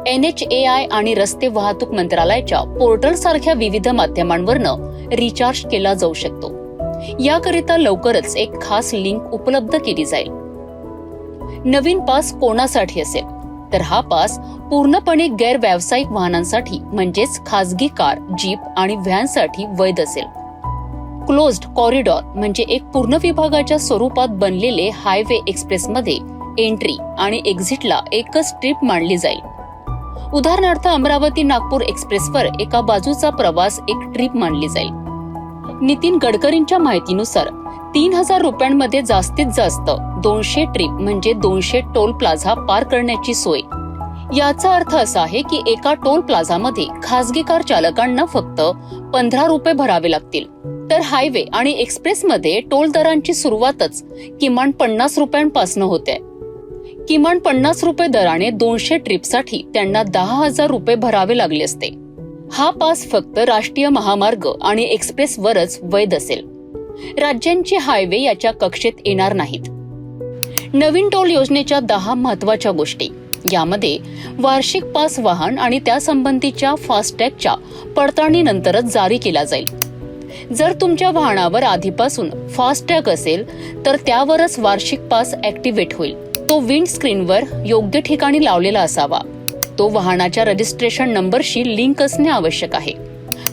NHAI आणि रस्ते वाहतूक मंत्रालयाच्या पोर्टल सारख्या विविध माध्यमांवरनं रिचार्ज केला जाऊ शकतो. याकरिता लवकरच एक खास लिंक उपलब्ध केली जाईल. नवीन पास कोणासाठी असेल तर हा पास पूर्णपणे गैर व्यावसायिक वाहनांसाठी म्हणजेच खासगी कार, जीप आणि व्हॅनसाठी वैध असेल. क्लोज्ड कॉरिडॉर म्हणजे एक पूर्ण विभागाच्या स्वरूपात बनलेले हायवे एक्सप्रेसमध्ये एंट्री आणि एक्झिटला एकच ट्रिप मांडली जाईल. उदाहरणार्थ अमरावती नागपूर एक्सप्रेसवर एका बाजूचा प्रवास एक ट्रिप मानली जाईल. नितीन गडकरींच्या माहितीनुसार 3000 रुपयांमध्ये जास्तीत जास्त 200 ट्रिप म्हणजे 200 टोल प्लाझा पार करण्याची सोय. याचा अर्थ असा आहे की एका टोल प्लाझामध्ये खासगी कार चालकांना फक्त 15 रुपये भरावे लागतील, तर हायवे आणि एक्सप्रेसमध्ये टोल दरांची सुरुवातच किमान 50 रुपयांपासून होते. किमान 50 रुपये दराने 200 ट्रिपसाठी त्यांना 10,000 रुपये भरावे लागले असते. हा पास फक्त राष्ट्रीय महामार्ग आणि एक्सप्रेसवरच वैध असेल. राज्यांचे हायवे याच्या कक्षेत येणार नाहीत. नवीन टोल योजनेच्या 10 महत्वाच्या गोष्टी. यामध्ये वार्षिक पास वाहन आणि त्यासंबंधीच्या फास्टॅगच्या पडताळणीनंतरच जारी केला जाईल. जर तुमच्या वाहनावर आधीपासून फास्टॅग असेल तर त्यावरच वार्षिक पास ऍक्टिव्हेट होईल. तो विंड स्क्रीनवर योग्य ठिकाणी लावलेला असावा. तो वाहनाच्या रजिस्ट्रेशन नंबरशी लिंक असणे आवश्यक आहे.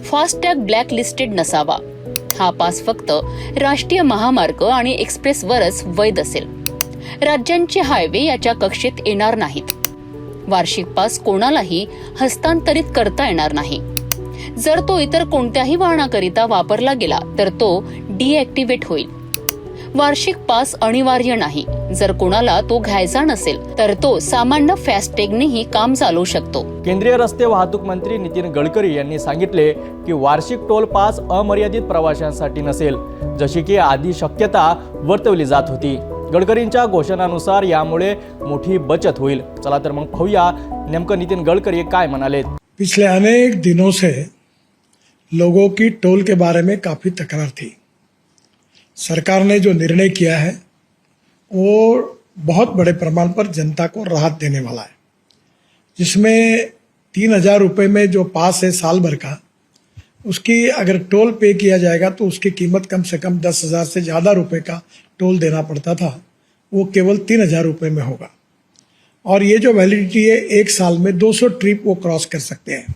फास्टॅग ब्लॅक लिस्टेड नसावा. हा पास फक्त राष्ट्रीय महामार्ग आणि एक्सप्रेसवरच वैध असेल. राज्यांचे हायवे याच्या कक्षेत येणार नाहीत. वार्षिक पास कोणालाही हस्तांतरित करता येणार नाही. जर तो इतर कोणत्याही वाहनाकरिता वापरला गेला तर तो डिॲक्टिव्हेट होईल. वार्षिक पास अनिवार्य नाही. जर कोणाला तो घ्यायचा नसेल तर तो सामान्य फास्टॅगनेही काम चालवू शकतो. केंद्रीय रस्ते वाहतूक मंत्री नितीन गडकरी यांनी सांगितले की वार्षिक टोल पास अमर्यादित प्रवाशांसाठी नसेल, जशी की आधी शक्यता वर्तवली जात होती. गडकरींच्या घोषणानुसार यामुळे मोठी बचत होईल. चला तर मग पाहूया नेमकं नितीन गडकरी काय म्हणाले. पिछले अनेक दिनों से लोगों की टोल के बारे में काफ़ी तकरार थी. सरकार ने जो निर्णय किया है वो बहुत बड़े प्रमाण पर जनता को राहत देने वाला है, जिसमें 3,000 रुपये में जो पास है साल भर का, उसकी अगर टोल पे किया जाएगा तो उसकी कीमत कम से कम 10,000 से ज़्यादा रुपए का टोल देना पड़ता था, वो केवल 3,000 रुपये में होगा. और ये जो वैलिडिटी है 1 साल में 200 ट्रिप वो क्रॉस कर सकते हैं.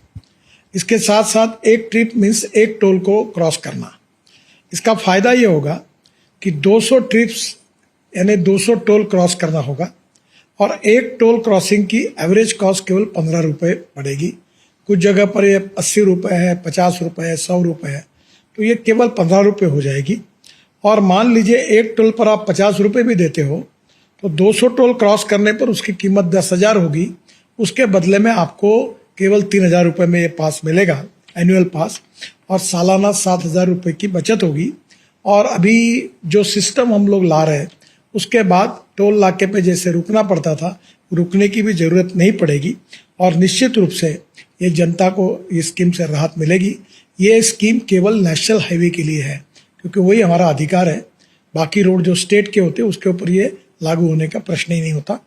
इसके साथ साथ एक ट्रिप मीन्स एक टोल को क्रॉस करना. इसका फ़ायदा ये होगा कि 200 ट्रिप्स यानी 200 टोल क्रॉस करना होगा और एक टोल क्रॉसिंग की एवरेज कॉस्ट केवल 15 रुपये पड़ेगी. कुछ जगह पर ये 80 रुपये है, 50 रुपये है, 100 रुपये है, तो ये केवल 15 रुपये हो जाएगी. और मान लीजिए एक टोल पर आप 50 रुपये भी देते हो तो 200 टोल क्रॉस करने पर उसकी कीमत 10,000 होगी. उसके बदले में आपको केवल 3,000 रुपये में ये पास मिलेगा, एनुअल पास, और सालाना 7,000 रुपये की बचत होगी. और अभी जो सिस्टम हम लोग ला रहे हैं उसके बाद टोल नाके पे जैसे रुकना पड़ता था, रुकने की भी ज़रूरत नहीं पड़ेगी. और निश्चित रूप से ये जनता को इस स्कीम से राहत मिलेगी. ये स्कीम केवल नेशनल हाईवे के लिए है क्योंकि वही हमारा अधिकार है. बाकी रोड जो स्टेट के होते हैं उसके ऊपर ये लागू होने का प्रश्न ही नहीं होता.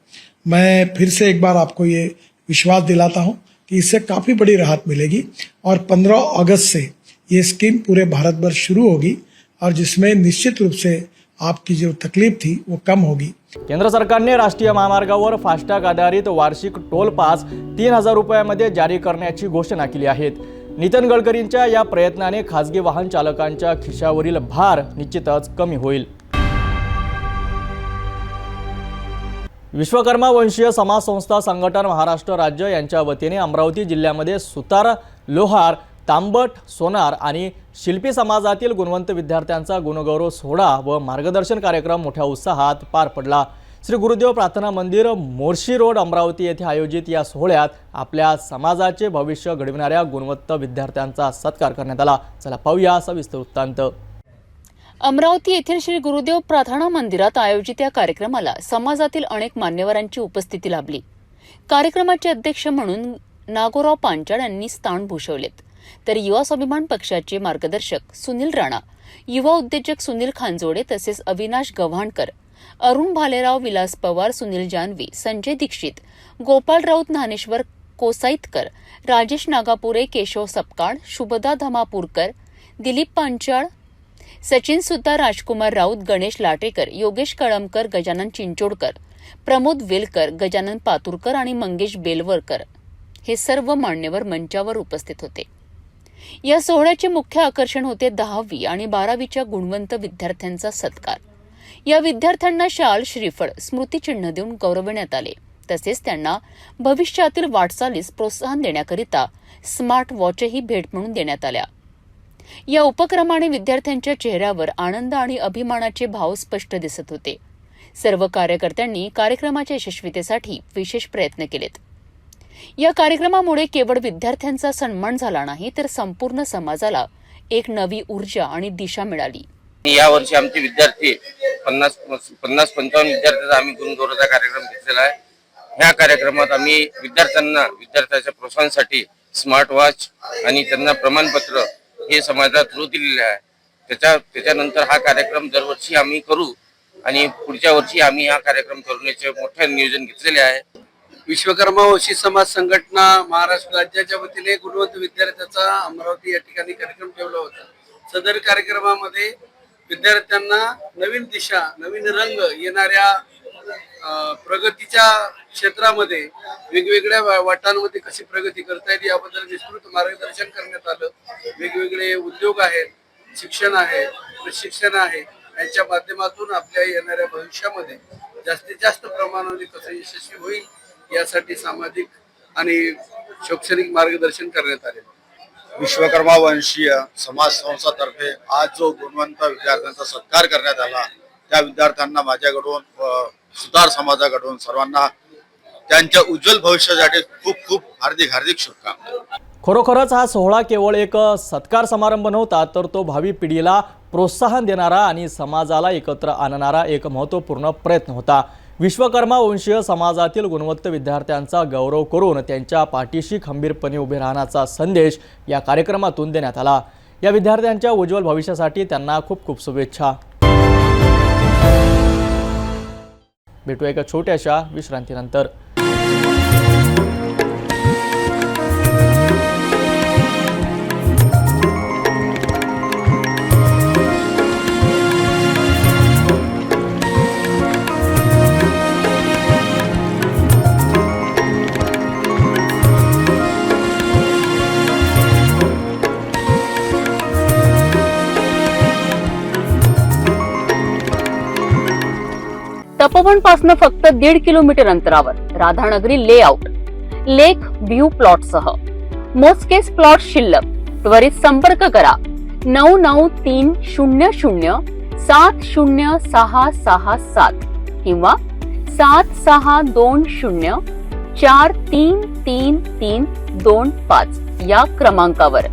मैं फिर से एक बार आपको ये विश्वास दिलाता हूँ कि इससे काफ़ी बड़ी राहत मिलेगी. और 15 अगस्त से ये स्कीम पूरे भारत भर शुरू होगी और जिसमें निश्चित रूप से आपकी जो तकलीफ थी वो कम होगी. केंद्र सरकारने राष्ट्रीय महामार्गावर फास्टॅग आधारित वार्षिक टोल पास 3,000 रुपयामध्ये जारी करण्याची घोषणा केली आहे. नितीन गडकरींच्या या प्रयत्नाने खासगी वाहन चालकांच्या खिशावरील भार निश्चितच कमी होईल. विश्वकर्मा वंशीय समाज संस्था संघटन महाराष्ट्र राज्य यांच्या वतीने अमरावती जिल्ह्यामध्ये सुतार, लोहार, तांबट, सोनार आणि शिल्पी समाजातील गुणवंत विद्यार्थ्यांचा गुणगौरव सोहळा व मार्गदर्शन कार्यक्रम मोठ्या उत्साहात पार पडला. श्री गुरुदेव प्रार्थना मंदिर, मोर्शी रोड, अमरावती येथे आयोजित या सोहळ्यात आपल्या समाजाचे भविष्य घडविणाऱ्या गुणवंत विद्यार्थ्यांचा सत्कार करण्यात आला. चला पाहूया सविस्तर वृत्तांत. अमरावती येथील श्री गुरुदेव प्रार्थना मंदिरात आयोजित या कार्यक्रमाला समाजातील अनेक मान्यवरांची उपस्थिती लाभली. कार्यक्रमाचे अध्यक्ष म्हणून नागोराव पांचाळ यांनी स्थान भूषवलेत. तर युवा स्वाभिमान पक्षाचे मार्गदर्शक सुनील राणा, युवा उद्योजक सुनील खांजोडे तसेच अविनाश गव्हाणकर, अरुण भालेराव, विलास पवार, सुनील जानवी, संजय दीक्षित, गोपाल राऊत, ज्ञानेश्वर कोसाईतकर, राजेश नागापुरे, केशव सपकाळ, शुभदा धमापूरकर, दिलीप पांचाळ, सचिन सुतार, राजकुमार राऊत, गणेश लाटेकर, योगेश कळमकर, गजानन चिंचोडकर, प्रमोद वेलकर, गजानन पातुरकर आणि मंगेश बेलवरकर हे सर्व मान्यवर मंचावर उपस्थित होते. या सोहळ्याचे मुख्य आकर्षण होते 10वी आणि 12वीच्या गुणवंत विद्यार्थ्यांचा सत्कार. या विद्यार्थ्यांना शाल, श्रीफळ, स्मृतिचिन्ह देऊन गौरवण्यात आले. तसेच त्यांना भविष्यातील वाटचालीस प्रोत्साहन देण्याकरिता स्मार्ट वॉचही भेट म्हणून देण्यात आल्या. या उपक्रमाने विद्यार्थ्यांच्या चेहऱ्यावर आनंद आणि अभिमानाचे भाव स्पष्ट दिसत होते. सर्व कार्यकर्त्यांनी कार्यक्रमाच्या यशस्वीतेसाठी विशेष प्रयत्न केलेत. या कार्यक्रमामुळे केवळ विद्यार्थ्यांचा सन्मान झाला नाही तर संपूर्ण समाजाला एक नवी ऊर्जा आणि दिशा मिळाली. यावर्षी आमचे विद्यार्थी 50-55 विद्यार्थ्यांचा आम्ही गुणगौरवचा कार्यक्रम घेतलेला आहे. ह्या कार्यक्रमात आम्ही विद्यार्थ्यांच्या प्रोत्साहनासाठी स्मार्ट वॉच आणि त्यांना प्रमाणपत्र हे समाजाला थ्रू दिलेले आहे. त्याच्यानंतर हा कार्यक्रम दरवर्षी आम्ही करू आणि पुढच्या वर्षी आम्ही हा कार्यक्रम करण्याचे मोठे नियोजन घेतलेले आहे. विश्वकर्मा वंचित समाज संघटना महाराष्ट्र राज्याच्या वतीने गुणवंत विद्यार्थ्याचा अमरावती या ठिकाणी कार्यक्रम ठेवला होता. सदर कार्यक्रमामध्ये विद्यार्थ्यांना नवीन दिशा, नवीन रंग येणाऱ्या प्रगतीच्या क्षेत्रामध्ये वेगवेगळ्या वाटांमध्ये कशी प्रगती करता येईल याबद्दल विस्तृत मार्गदर्शन करण्यात आलं. वेगवेगळे उद्योग आहेत, शिक्षण आहे, प्रशिक्षण आहे, यांच्या माध्यमातून आपल्या येणाऱ्या भविष्यामध्ये जास्तीत जास्त प्रमाणामध्ये कसं यशस्वी होईल यासाठी सामाजिक आणि शैक्षणिक मार्गदर्शन करण्यात आले. विश्वकर्मा वंशीय समाज संस्थातर्फे आज जो गुणवंत विद्यार्थ्यांचा सत्कार करण्यात आला, त्या विद्यार्थ्यांना माझ्याकडून सुतार समाजाकडून सर्वांना त्यांच्या उज्ज्वल भविष्यासाठी खूप खूप हार्दिक शुभकामना. खरोखरच हा सोहळा केवळ एक सत्कार समारंभ नव्हता, तर तो भावी पिढीला प्रोत्साहन देणारा आणि समाजाला एकत्र आणणारा एक महत्त्वपूर्ण प्रयत्न होता. विश्वकर्मा वंशीय समाजातील गुणवंत विद्यार्थ्यांचा गौरव करून त्यांच्या पाठीशी खंबीरपणे उभे राहण्याचा संदेश या कार्यक्रमातून देण्यात आला. या विद्यार्थ्यांच्या उज्ज्वल भविष्यासाठी त्यांना खूप खूप शुभेच्छा. भेटूया एका छोट्याशा विश्रांतीनंतर. तपोवन पासून फक्त 1.5 किलोमीटर अंतरावर राधानगरी लेआउट लेक व्ह्यू प्लॉट सह मोजकेच प्लॉट शिल्लक. त्वरित संपर्क करा 9930706667 किंवा 7620433325 या क्रमांकावर.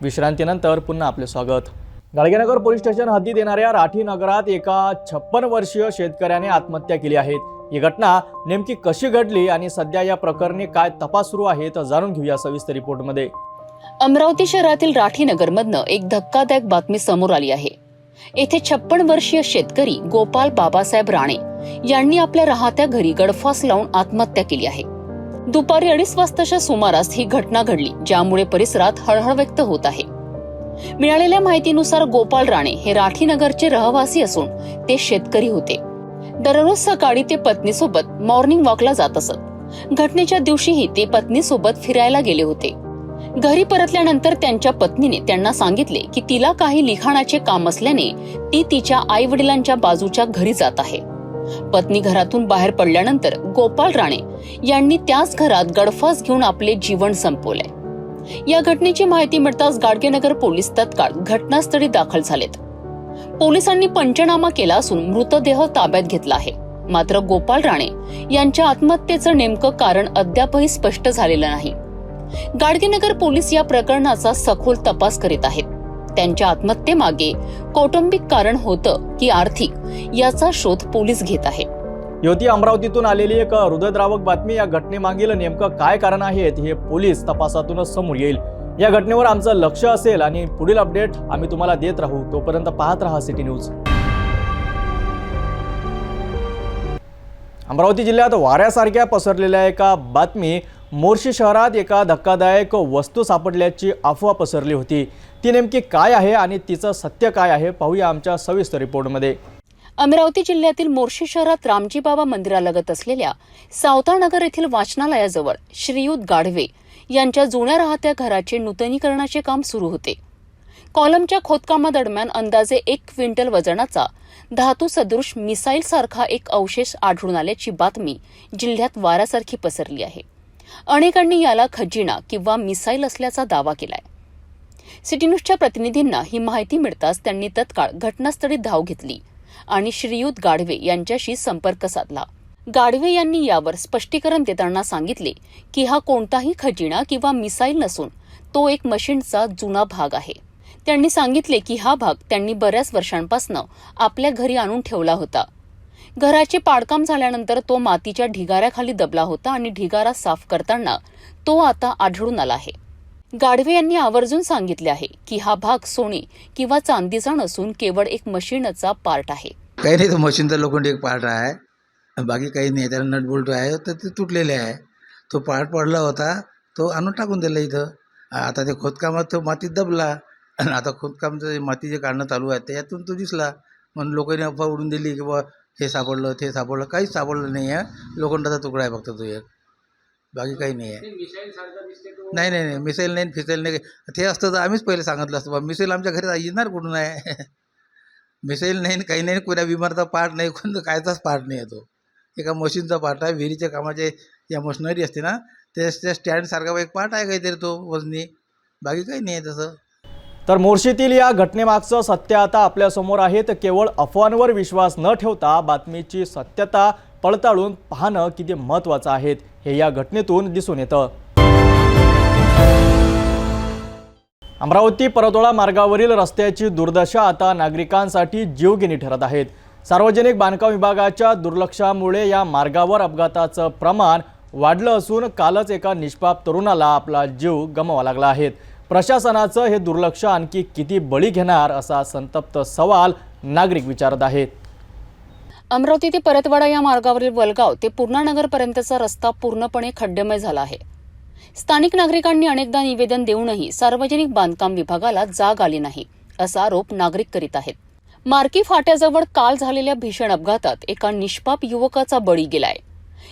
विश्रांतीनंतर पुन्हा आपले स्वागत. गाडगेनगर पोलीस स्टेशन हद्दीत येणाऱ्या राठी नगरात एका 56 वर्षीय शेतकऱ्याने आत्महत्या केली आहे. ही घटना नेमकी कशी घडली आणि सध्या या प्रकरणी काय तपास सुरू आहे तर जाणून घेऊया सविस्तर रिपोर्टमध्ये. अमरावती शहरातील राठीनगरमधनं एक धक्कादायक बातमी समोर आली आहे. येथे 56 वर्षीय शेतकरी गोपाल बाबासाहेब राणे यांनी आपल्या राहत्या घरी गळफास लावून आत्महत्या केली आहे. दुपारी 2:30 वाजताच्या सुमारास ही घटना घडली, ज्यामुळे परिसरात हळहळ व्यक्त होत आहे. मिळालेल्या माहितीनुसार गोपाल राणे हे राठीनगरचे रहिवासी असून ते शेतकरी होते. दररोज सकाळी ते पत्नीसोबत मॉर्निंग वॉकला जात असत. घटनेच्या दिवशीही ते पत्नीसोबत फिरायला गेले होते. घरी परतल्यानंतर त्यांच्या पत्नीने त्यांना सांगितले की तिला काही लिखाणाचे काम असल्याने ती तिच्या आई वडिलांच्या बाजूच्या घरी जात आहे. पत्नी घरातून बाहेर पडल्यानंतर गोपाल राणे यांनी त्याच घरात गळफास घेऊन आपले जीवन संपवले. या घटनेची माहिती मिळताच गाडगेनगर पोलीस तत्काळ घटनास्थळी दाखल झालेत. पोलिसांनी पंचनामा केला असून मृतदेह ताब्यात घेतला आहे. मात्र गोपाल राणे यांच्या आत्महत्येचं नेमकं कारण अद्यापही स्पष्ट झालेलं नाही. गाडगेनगर पोलीस या प्रकरणाचा सखोल तपास करीत आहेत. त्यांच्या आत्महत्येमागे कौटुंबिक कारण होतं की आर्थिक याचा शोध पोलीस घेत आहे. युवती अमरावतीतून आलेली एक हृदयद्रावक बातमी. या घटनेमागील नेमकं काय कारण आहेत हे पोलीस तपासातूनच समोर येईल. या घटनेवर आमचं लक्ष असेल आणि पुढील अपडेट आम्ही तुम्हाला देत राहू. तोपर्यंत पाहत रहा सिटी न्यूज. अमरावती जिल्ह्यात वाऱ्यासारख्या पसरलेल्या एका बातमी. मोर्शी शहरात एका धक्कादायक वस्तू सापडल्याची अफवा पसरली होती. ती नेमकी काय आहे आणि तिचं सत्य काय आहे पाहूया आमच्या सविस्तर रिपोर्टमध्ये. अमरावती जिल्ह्यातील मोर्शी शहरात रामजी बाबा मंदिरालगत असलेल्या सावतानगर येथील वाचनालयाजवळ श्रीयुत गाढवे यांच्या जुन्या राहत्या घराचे नूतनीकरणाचे काम सुरू होते. कॉलमच्या खोदकामादरम्यान अंदाजे 1 क्विंटल वजनाचा धातू सदृश मिसाईल सारखा एक अवशेष आढळून आल्याची बातमी जिल्ह्यात वाऱ्यासारखी पसरली आहे. अनेकांनी याला खजिना किंवा मिसाईल असल्याचा दावा केलाय. सिटी न्यूजच्या प्रतिनिधींना ही माहिती मिळताच त्यांनी तत्काळ घटनास्थळी धाव घेतली आणि श्रीयुत गाढवे यांच्याशी संपर्क साधला. गाढवे यांनी यावर स्पष्टीकरण देताना सांगितले की हा कोणताही खजिना किंवा मिसाईल नसून तो एक मशीनचा जुना भाग आहे. त्यांनी सांगितले की हा भाग त्यांनी बऱ्याच वर्षांपासून आपल्या घरी आणून ठेवला होता. घराचे पाडकाम झाल्यानंतर तो मातीच्या ढिगाऱ्याखाली दबला होता आणि ढिगारा साफ करताना तो आता आढळून आला आहे. गाढवे यांनी आवर्जून सांगितले आहे की हा भाग सोने किंवा चांदीचा नसून केवळ एक मशीनचा पार्ट आहे. काही नाही, तो मशीनचा लोखंडी एक पार्ट आहे, बाकी काही नाही. त्याला नट बोल्ट आहे तर ते तुटलेले आहे. तो पार्ट पडला होता, तो आणून टाकून दिला इथं. आता ते खोदकामात तो मातीत दबला आणि आता खोदकामचं माती जे काढणं चालू आहे त्यातून तो दिसला. म्हणून लोकांनी अफवा उडून दिली की बा हे सापडलं ते सापडलं. काहीच सापडलं नाही आहे. लोखंडाचा तुकडा आहे फक्त तो एक, बाकी काही नाही आहे. नाही नाही नाही, मिसाईल नाही फिसाईल नाही. ते असतं तर आम्हीच पहिले सांगितलं असतं बा मिसाईल आमच्या घरी येणार कुठून आहे. मिसाईल नाही काही नाही, कोणत्या विमानाचा पार्ट नाही, कोणतं कायचाच पार्ट नाही आहे. तो एका मशीनचा पार्ट आहे. विहिरीच्या कामाचे या मशिनरी असते ना त्या स्टँडसारखा एक पार्ट आहे काहीतरी तो वजनी, बाकी काही नाही आहे तसं. तर मोर्शीतील या घटनेमागचं सत्य आता आपल्यासमोर आहे. तर केवळ अफवांवर विश्वास न ठेवता बातमीची सत्यता पडताळून पाहणं किती महत्त्वाचं आहे हे या घटनेतून दिसून येतं. अमरावती परतोळा मार्गावरील रस्त्याची दुर्दशा आता नागरिकांसाठी जीवघेणी ठरत आहेत. सार्वजनिक बांधकाम विभागाच्या दुर्लक्षामुळे या मार्गावर अपघाताचं प्रमाण वाढलं असून कालच एका निष्पाप तरुणाला आपला जीव गमवावा लागला आहे. प्रशासनाचं हे दुर्लक्ष आणखी किती बळी घेणार असा संतप्त सवाल नागरिक विचारत आहेत. अमरावती ते परतवाडा या मार्गावरील वलगाव ते पूर्णानगरपर्यंतचा रस्ता पूर्णपणे खड्डेमय झाला आहे. स्थानिक नागरिकांनी अनेकदा निवेदन देऊनही सार्वजनिक बांधकाम विभागाला जाग आली नाही असा आरोप नागरिक करीत आहेत. मार्की फाट्याजवळ काल झालेल्या भीषण अपघातात एका निष्पाप युवकाचा बळी गेलाय.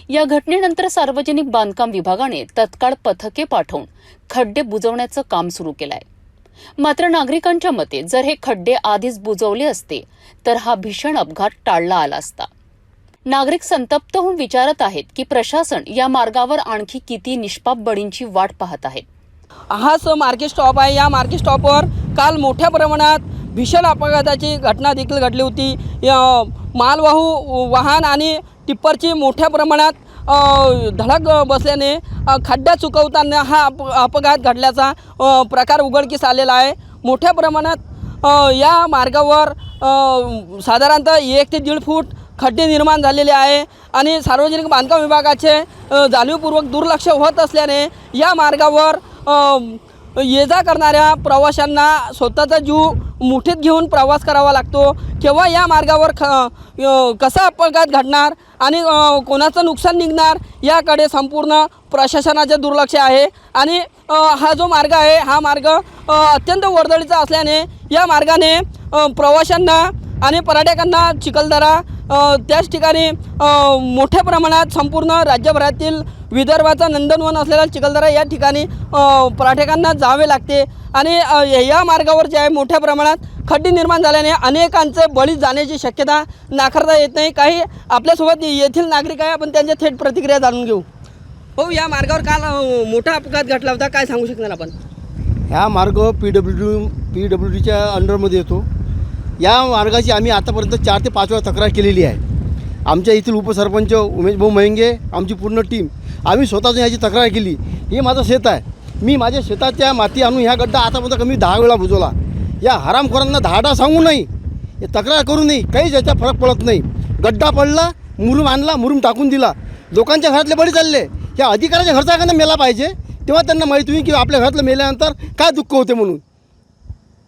या घटनेनंतर सार्वजनिक बांधकाम विभागाने तत्काळ पथके पाठवून खड्डे बुजवण्याचं काम सुरू केलंय. मात्र नागरिकांच्या मते जर हे खड्डे आधीच बुजवले असते तर हा भीषण अपघात टाळला आला असता. नागरिक संतप्त होऊन विचारत आहेत की प्रशासन या मार्गावर आणखी किती निष्पाप बळींची वाट पाहत आहे. हाच मार्केट स्टॉप आहे. या मार्केट स्टॉपवर काल मोठ्या प्रमाणात भीषण अपघाताची घटना देखील घडली होती. मालवाहू वाहन आणि टिप्परची मोठ्या प्रमाणात धडक बसल्याने खड्डा चुकवताना हा अपघात घडल्याचा प्रकार उघडकीस आलेला आहे. मोठ्या प्रमाणात या मार्गावर साधारणतः 1 ते 1.5 फूट खड्डे निर्माण झालेले आहे आणि सार्वजनिक बांधकाम विभागाचे जाणीवपूर्वक दुर्लक्ष होत असल्याने या मार्गावर ये जा करणाऱ्या प्रवाशांना स्वतःचा जीव मुठीत घेऊन प्रवास करावा लागतो. केव्हा या मार्गावर कसा अपघात घडणार आणि कोणाचं नुकसान निघणार याकडे संपूर्ण प्रशासनाचे दुर्लक्ष आहे. आणि हा जो मार्ग आहे हा मार्ग अत्यंत वर्दळीचा असल्याने या मार्गाने प्रवाशांना आणि पर्यटकांना चिखलदरा त्याच ठिकाणी मोठ्या प्रमाणात संपूर्ण राज्यभरातील विदर्भाचा नंदनवन असलेला चिखलदरा या ठिकाणी पर्यटकांना जावे लागते. आणि या मार्गावर जे आहे मोठ्या प्रमाणात खड्डे निर्माण झाल्याने अनेकांचे बळी जाण्याची शक्यता नाकारता येत नाही. काही आपल्यासोबत येथील नागरिक आहे, आपण त्यांच्या थेट प्रतिक्रिया जाणून घेऊ. हो, या मार्गावर काल मोठा अपघात घडला होता, काय सांगू शकणार आपण? ह्या मार्ग PWDच्या अंडरमध्ये येतो. या मार्गाची आम्ही आतापर्यंत 4 ते 5 वेळा तक्रार केलेली आहे. आमच्या येथील उपसरपंच उमेश भाऊ महेंगे, आमची पूर्ण टीम आम्ही स्वतःच याची तक्रार केली. हे माझं शेत आहे, मी माझ्या शेताच्या माती आणून ह्या गड्डा आतापर्यंत कमी 10 वेळा बुजवला. या हरामखोरांना धाडा सांगू नाही, हे तक्रार करू नये, काहीच याचा फरक पडत नाही. गड्डा पडला, मुरुम आणला, मुरुम टाकून दिला, लोकांच्या घरातले बळी चालले. ह्या अधिकाऱ्याच्या घरचा एखादा मेला पाहिजे, तेव्हा त्यांना माहीत होईल की आपल्या घरातलं मेल्यानंतर काय दुःख होते म्हणून.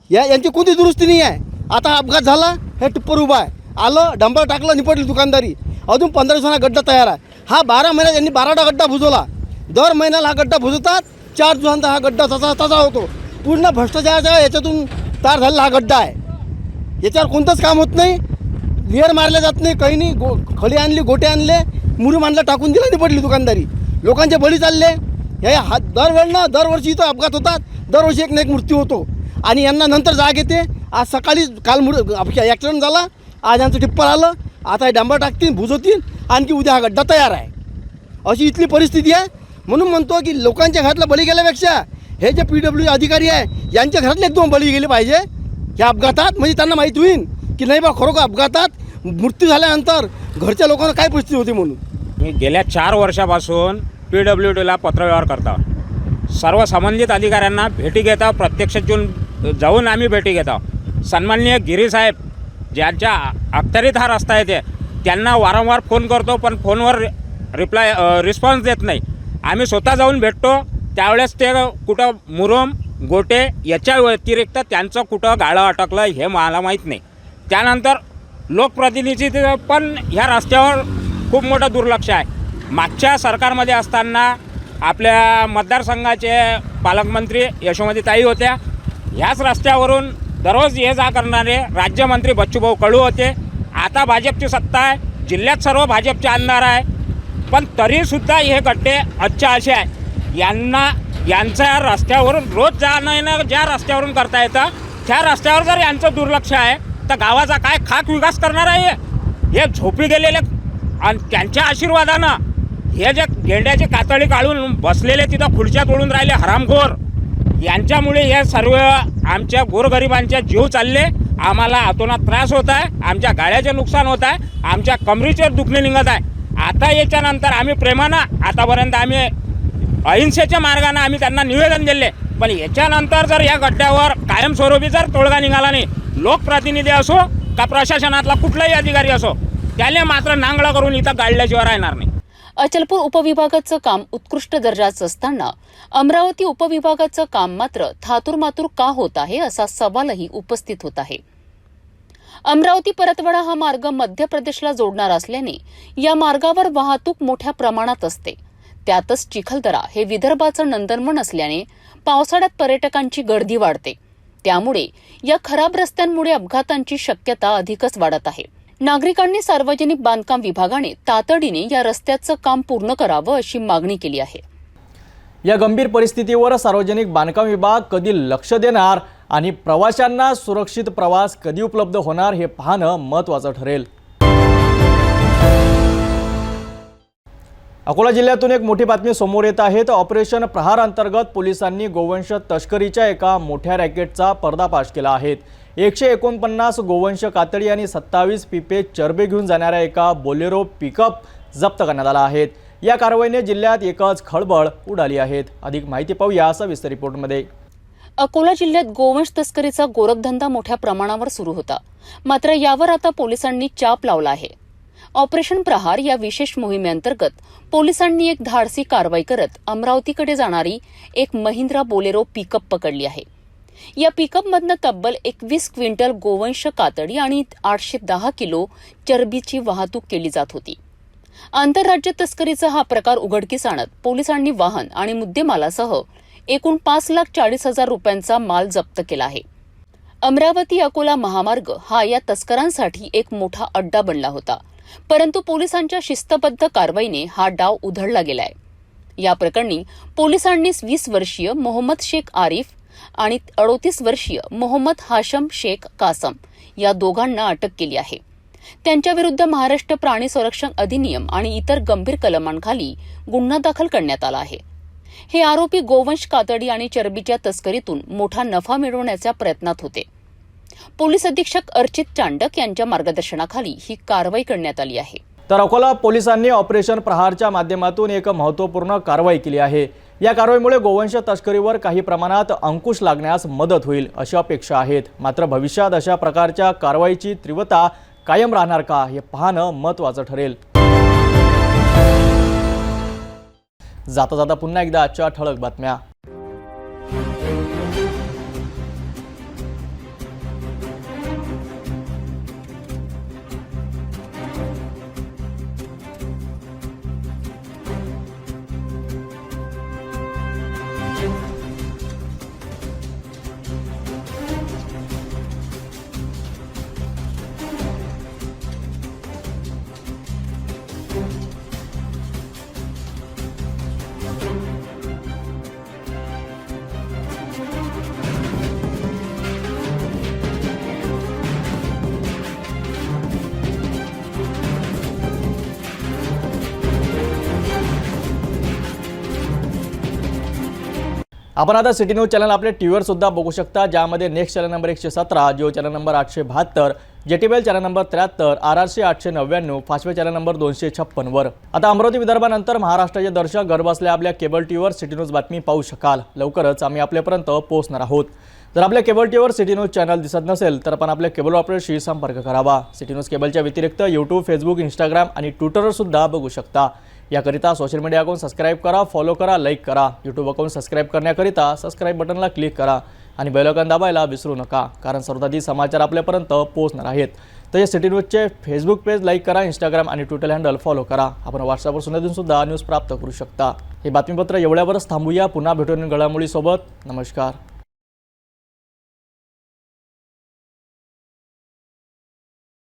यांची कोणती दुरुस्ती नाही आहे. आता अपघात झाला, हे टिप्पर उभा आहे, आलं डंबर टाकलं, निपटली दुकानदारी. अजून 15 दिवसांना गड्डा तयार आहे. हा 12 महिन्यात यांनी 12टा गड्डा बुजवला. दर महिन्याला हा गड्डा बुजवतात. 4 दिवसांचा हा गड्डा तसा होतो. पूर्ण भ्रष्टाचाराच्या याच्यातून तयार झालेला हा गड्डा आहे. याच्यावर कोणतंच काम होत नाही, लेअर मारल्या जात नाही, काही नाही. खडी आणली, गोटे आणले, मुरुम आणला, टाकून दिला, निपटली दुकानदारी. लोकांचे बळी चालले. हे दरवर्षी इथं अपघात होतात. दरवर्षी एक ना एक मृत्यू होतो आणि यांना नंतर जाग येते. आज सकाळी काल ॲक्सिडेंट झाला, आज यांचं टिप्पर आलं, आता हे डांबर टाकतील, बुजवतील, आणखी उद्या हा गड्डा तयार आहे. अशी इथली परिस्थिती आहे. म्हणून म्हणतो की लोकांच्या घरातला बळी गेल्यापेक्षा हे जे PWD अधिकारी आहे यांच्या घरातले 1-2 बळी गेले पाहिजे या अपघातात. म्हणजे त्यांना माहीत होईल की नाही बा खरोखर अपघातात मृत्यू झाल्यानंतर घरच्या लोकांना काय परिस्थिती होती म्हणून. मी गेल्या 4 वर्षापासून PWDला पत्रव्यवहार करता. सर्व संबंधित अधिकाऱ्यांना भेटी घेता, प्रत्यक्ष जाऊन आम्ही भेटी घेता. सन्माननीय गिरीसाहेब ज्यांच्या अखत्यारीत हा रस्ता येते त्यांना वारंवार फोन करतो, पण फोनवर रिस्पॉन्स देत नाही. आम्ही स्वतः जाऊन भेटतो, त्यावेळेस ते कुठं मुरुम गोटे याच्या व्यतिरिक्त त्यांचं कुठं गाळं अटकलं हे मला माहीत नाही. त्यानंतर लोकप्रतिनिधी पण ह्या रस्त्यावर खूप मोठं दुर्लक्ष आहे. मागच्या सरकारमध्ये असताना आपल्या मतदारसंघाचे पालकमंत्री यशोमतीताई होत्या. ह्याच रस्त्यावरून दररोज ये जा करणारे राज्यमंत्री बच्चूभाऊ कडू होते. आता भाजपची सत्ता आहे, जिल्ह्यात सर्व भाजपचे आमदार आहे, पण तरीसुद्धा हे गड्डे अच्छा असे आहे. यांच्या रस्त्यावरून रोज जाणं येणं ज्या रस्त्यावरून करता येतं त्या रस्त्यावर जर यांचं दुर्लक्ष आहे तर गावाचा काय खाक विकास करणार आहे? हे झोपी गेलेले आणि त्यांच्या आशीर्वादानं हे जे गेंड्याची कातडी काढून बसलेले तिथं खुर्च्या तोडून राहिले हरामखोर, यांच्यामुळे हे सर्व आमच्या गोरगरिबांचे जीव चालले. आम्हाला अतोनात त्रास होत आहे, आमच्या गाड्याचे नुकसान होत आहे, आमच्या कमरीचे दुखणे निघत आहे. आता याच्यानंतर आम्ही प्रेमानं आतापर्यंत आम्ही अहिंसेच्या मार्गाने आम्ही त्यांना निवेदन दिले, पण याच्यानंतर जर या गड्ड्यावर कायमस्वरूपी जर तोडगा निघाला नाही, लोकप्रतिनिधी असो का प्रशासनातला कुठलाही अधिकारी असो, त्याने मात्र नांगडा करून इथं गाडल्याशिवाय राहणार नाही. अचलपूर उपविभागाचं काम उत्कृष्ट दर्जाचं असताना अमरावती उपविभागाचं काम मात्र थातुरमातुर का होत आहे असा सवालही उपस्थित होत आहे. अमरावती परतवाडा हा मार्ग मध्य प्रदेशला जोडणार असल्याने या मार्गावर वाहतूक मोठ्या प्रमाणात असते. त्यातच चिखलदरा हे विदर्भाचं नंदनवन असल्याने पावसाळ्यात पर्यटकांची गर्दी वाढते. त्यामुळे या खराब रस्त्यांमुळे अपघातांची शक्यता अधिकच वाढत आहे. नागरिकांनी सार्वजनिक बांधकाम विभागाने तातडीने या रस्त्याचं काम पूर्ण करावं अशी मागणी केली आहे. या गंभीर परिस्थितीवर सार्वजनिक बांधकाम विभाग कधी लक्ष देणार आणि प्रवाशांना सुरक्षित प्रवास कधी उपलब्ध होणार हे पाहणं महत्त्वाचं ठरेल. अकोला जिल्ह्यातून एक मोठी बातमी समोर येत आहे. ऑपरेशन प्रहार अंतर्गत पोलिसांनी गोवंश तस्करीच्या एका मोठ्या रॅकेटचा पर्दाफाश केला आहे. 149 गोवंश कातडी आणि 27 पिपे चरबे घेऊन जाणाऱ्या एका बोलेरो पिकअप जप्त करण्यात आला आहे. या कारवाईने जिल्ह्यात एकच खळबळ उडाली आहे. अधिक माहिती पाहूया सविस्तर रिपोर्टमध्ये. अकोला जिल्ह्यात गोवंश तस्करीचा गोरखधंदा मोठ्या प्रमाणावर सुरू होता. मात्र यावर आता पोलिसांनी चाप लावला आहे. ऑपरेशन प्रहार या विशेष मोहिमेअंतर्गत पोलिसांनी एक धाडसी कारवाई करत अमरावतीकडे जाणारी एक महिंद्रा बोलेरो पिकअप पकडली आहे. या पिकअपमधनं तब्बल 21 क्विंटल गोवंश कातडी आणि 810 किलो चरबीची वाहतूक केली जात होती. आंतरराज्य तस्करीचा हा प्रकार उघडकीस आणत पोलिसांनी वाहन आणि मुद्देमालासह एकूण 5,40,000 रुपयांचा माल जप्त केला आहे. अमरावती अकोला महामार्ग हा या तस्करांसाठी एक मोठा अड्डा बनला होता, परंतु पोलिसांच्या शिस्तबद्ध कारवाईने हा डाव उधळला गेलाय. या प्रकरणी पोलिसांनी 20 वर्षीय मोहम्मद शेख आरिफ आणि 38 वर्षीय मोहम्मद हाशम शेख कासम या दोघांना अटक केली आहे. त्यांच्याविरुद्ध महाराष्ट्र प्राणी संरक्षण अधिनियम आणि इतर गंभीर कलमांखाली गुन्हा दाखल करण्यात आला आहे. हे आरोपी गोवंश कातडी आणि चरबीच्या तस्करीतून मोठा नफा मिळवण्याच्या प्रयत्नात होते. पोलीस अधीक्षक अर्चित चांडक यांच्या मार्गदर्शनाखाली ही कारवाई करण्यात आली आहे. तर अकोला पोलिसांनी ऑपरेशन प्रहारच्या माध्यमातून एक महत्त्वपूर्ण कारवाई केली आहे. या कारवाईमुळे गोवंश तस्करीवर काही प्रमाणात अंकुश लागण्यास मदत होईल अशी अपेक्षा आहेत. मात्र भविष्यात अशा प्रकारच्या कारवाईची तीव्रता कायम राहणार का हे पाहणं महत्त्वाचं ठरेल. जाता जाता पुन्हा एकदा आजच्या ठळक बातम्या. आपण आता सिटी न्यूज चॅनल आपल्या टीव्हीवर सुद्धा बघू शकता, ज्यामध्ये next channel number 117, Jio channel number 872, जेटीबेल channel number 73, RRC 899, Fastway channel number 256 वर. आता अमरावती विदर्भानंतर महाराष्ट्राचे दर्शक घरबसल्या आपल्या केबल टीव्हीवर सिटी न्यूज बातमी पाहू शकाल. लवकरच आम्ही आपल्यापर्यंत पोहोचणार आहोत. जर आपल्या केबल टीव्हीवर सिटी न्यूज चॅनल दिसत नसेल तर आपण आपल्या केबल ऑपरेटरशी संपर्क करावा. सिटी न्यूज केबलच्या व्यतिरिक्त यूट्यूब, फेसबुक, इंस्टाग्राम आणि ट्विटरवर सुद्धा बघू शकता. याकरिता सोशल मीडिया अकाउंट सबस्क्राईब करा, फॉलो करा, लाईक करा. यूट्यूब अकाउंट सबस्क्राईब करण्याकरिता सबस्क्राईब बटनला क्लिक करा आणि बेल आयकॉन दाबायला विसरू नका, कारण सर्वप्रथम समाचार आपल्यापर्यंत पोहोचणार आहेत. तर सिटी न्यूजचे फेसबुक पेज लाईक करा, इंस्टाग्राम आणि ट्विटर हँडल फॉलो करा. आपण व्हॉट्सअपवर सुद्धा न्यूज प्राप्त करू शकता. हे बातमीपत्र एवढ्यावरच थांबूया. पुन्हा भेटून घडामोडीसोबत. नमस्कार.